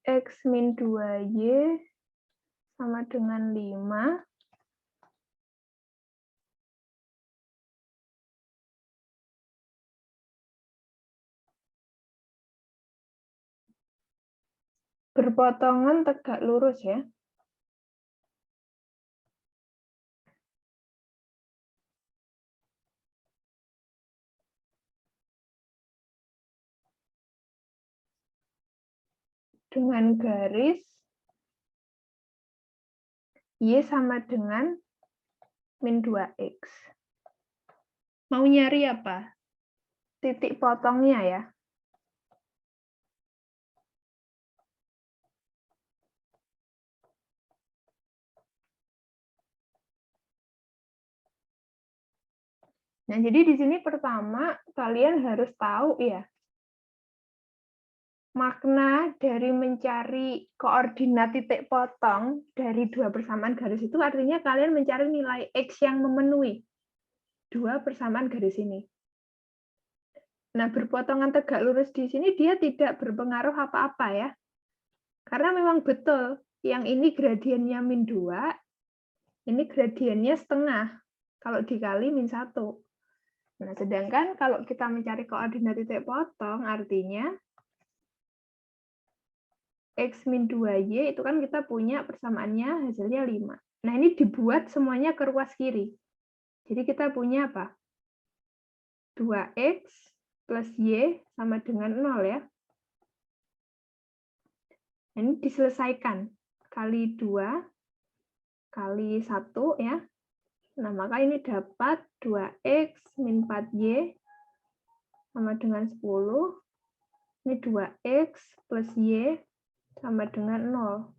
X-2Y sama sama dengan 5. Berpotongan tegak lurus ya. Dengan garis Y sama dengan min 2X. Mau nyari apa? Titik potongnya ya. Nah, jadi di sini pertama kalian harus tahu ya, makna dari mencari koordinat titik potong dari dua persamaan garis itu artinya kalian mencari nilai X yang memenuhi dua persamaan garis ini. Nah, berpotongan tegak lurus di sini dia tidak berpengaruh apa-apa ya. Karena memang betul, yang ini gradiennya min 2, ini gradiennya setengah. Kalau dikali min 1. Nah, sedangkan kalau kita mencari koordinat titik potong, artinya X min 2Y itu kan kita punya persamaannya hasilnya 5. Nah, ini dibuat semuanya ke ruas kiri. Jadi kita punya apa? 2X plus Y sama dengan 0 ya. Nah, ini diselesaikan. Kali 2, kali 1 ya. Nah, maka ini dapat 2X min 4Y sama dengan 10. Ini 2X plus Y sama dengan 0.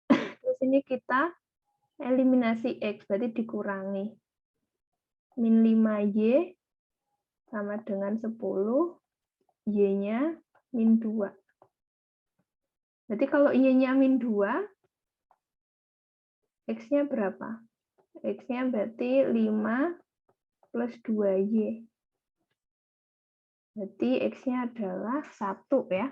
Terus ini kita eliminasi X, berarti dikurangi. Min 5Y sama dengan 10, Y-nya min 2. Berarti kalau Y-nya min 2, X-nya berapa? X-nya berarti 5 plus 2Y. Berarti X-nya adalah 1 ya.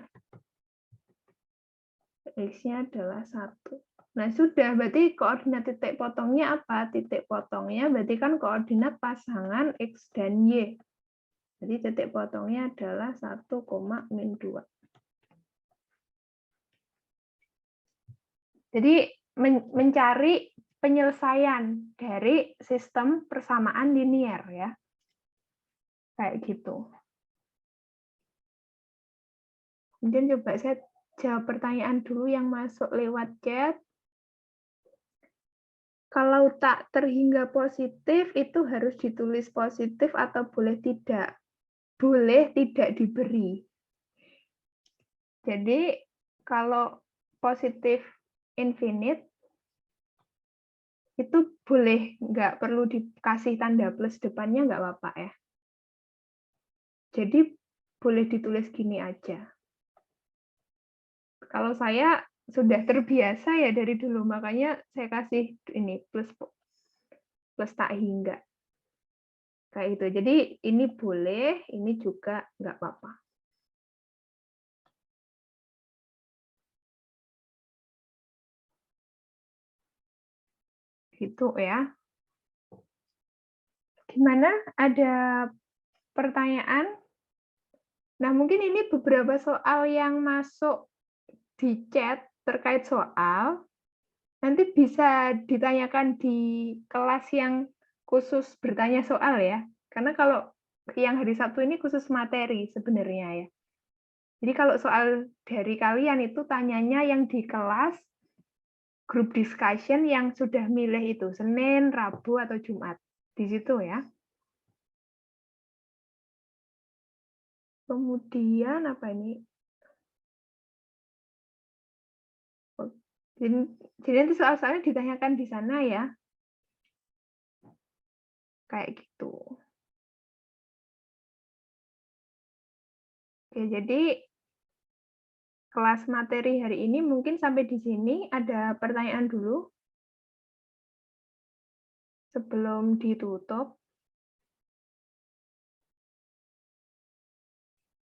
X-nya adalah 1. Nah, sudah. Berarti koordinat titik potongnya apa? Titik potongnya berarti kan koordinat pasangan X dan Y. Jadi titik potongnya adalah 1, min 2. Jadi mencari penyelesaian dari sistem persamaan linier ya. Kayak gitu. Kemudian coba saya jawab pertanyaan dulu yang masuk lewat chat. Kalau tak terhingga positif itu harus ditulis positif atau boleh tidak? Boleh tidak diberi. Jadi kalau positif infinite itu boleh, nggak perlu dikasih tanda plus depannya, nggak apa-apa ya. Jadi boleh ditulis gini aja. Kalau saya sudah terbiasa ya dari dulu, makanya saya kasih ini plus tak hingga. Kayak gitu. Jadi ini boleh, ini juga nggak apa-apa. Gitu ya. Gimana? Ada pertanyaan? Nah, mungkin ini beberapa soal yang masuk di chat terkait soal. Nanti bisa ditanyakan di kelas yang khusus bertanya soal ya. Karena kalau yang hari Sabtu ini khusus materi sebenarnya ya. Jadi kalau soal dari kalian itu tanyanya yang di kelas group discussion yang sudah milih itu Senin, Rabu atau Jumat. Di situ ya. Kemudian apa ini? Jadi nanti soal-soalnya ditanyakan di sana ya. Kayak gitu. Oke, jadi kelas materi hari ini mungkin sampai di sini. Ada pertanyaan dulu sebelum ditutup.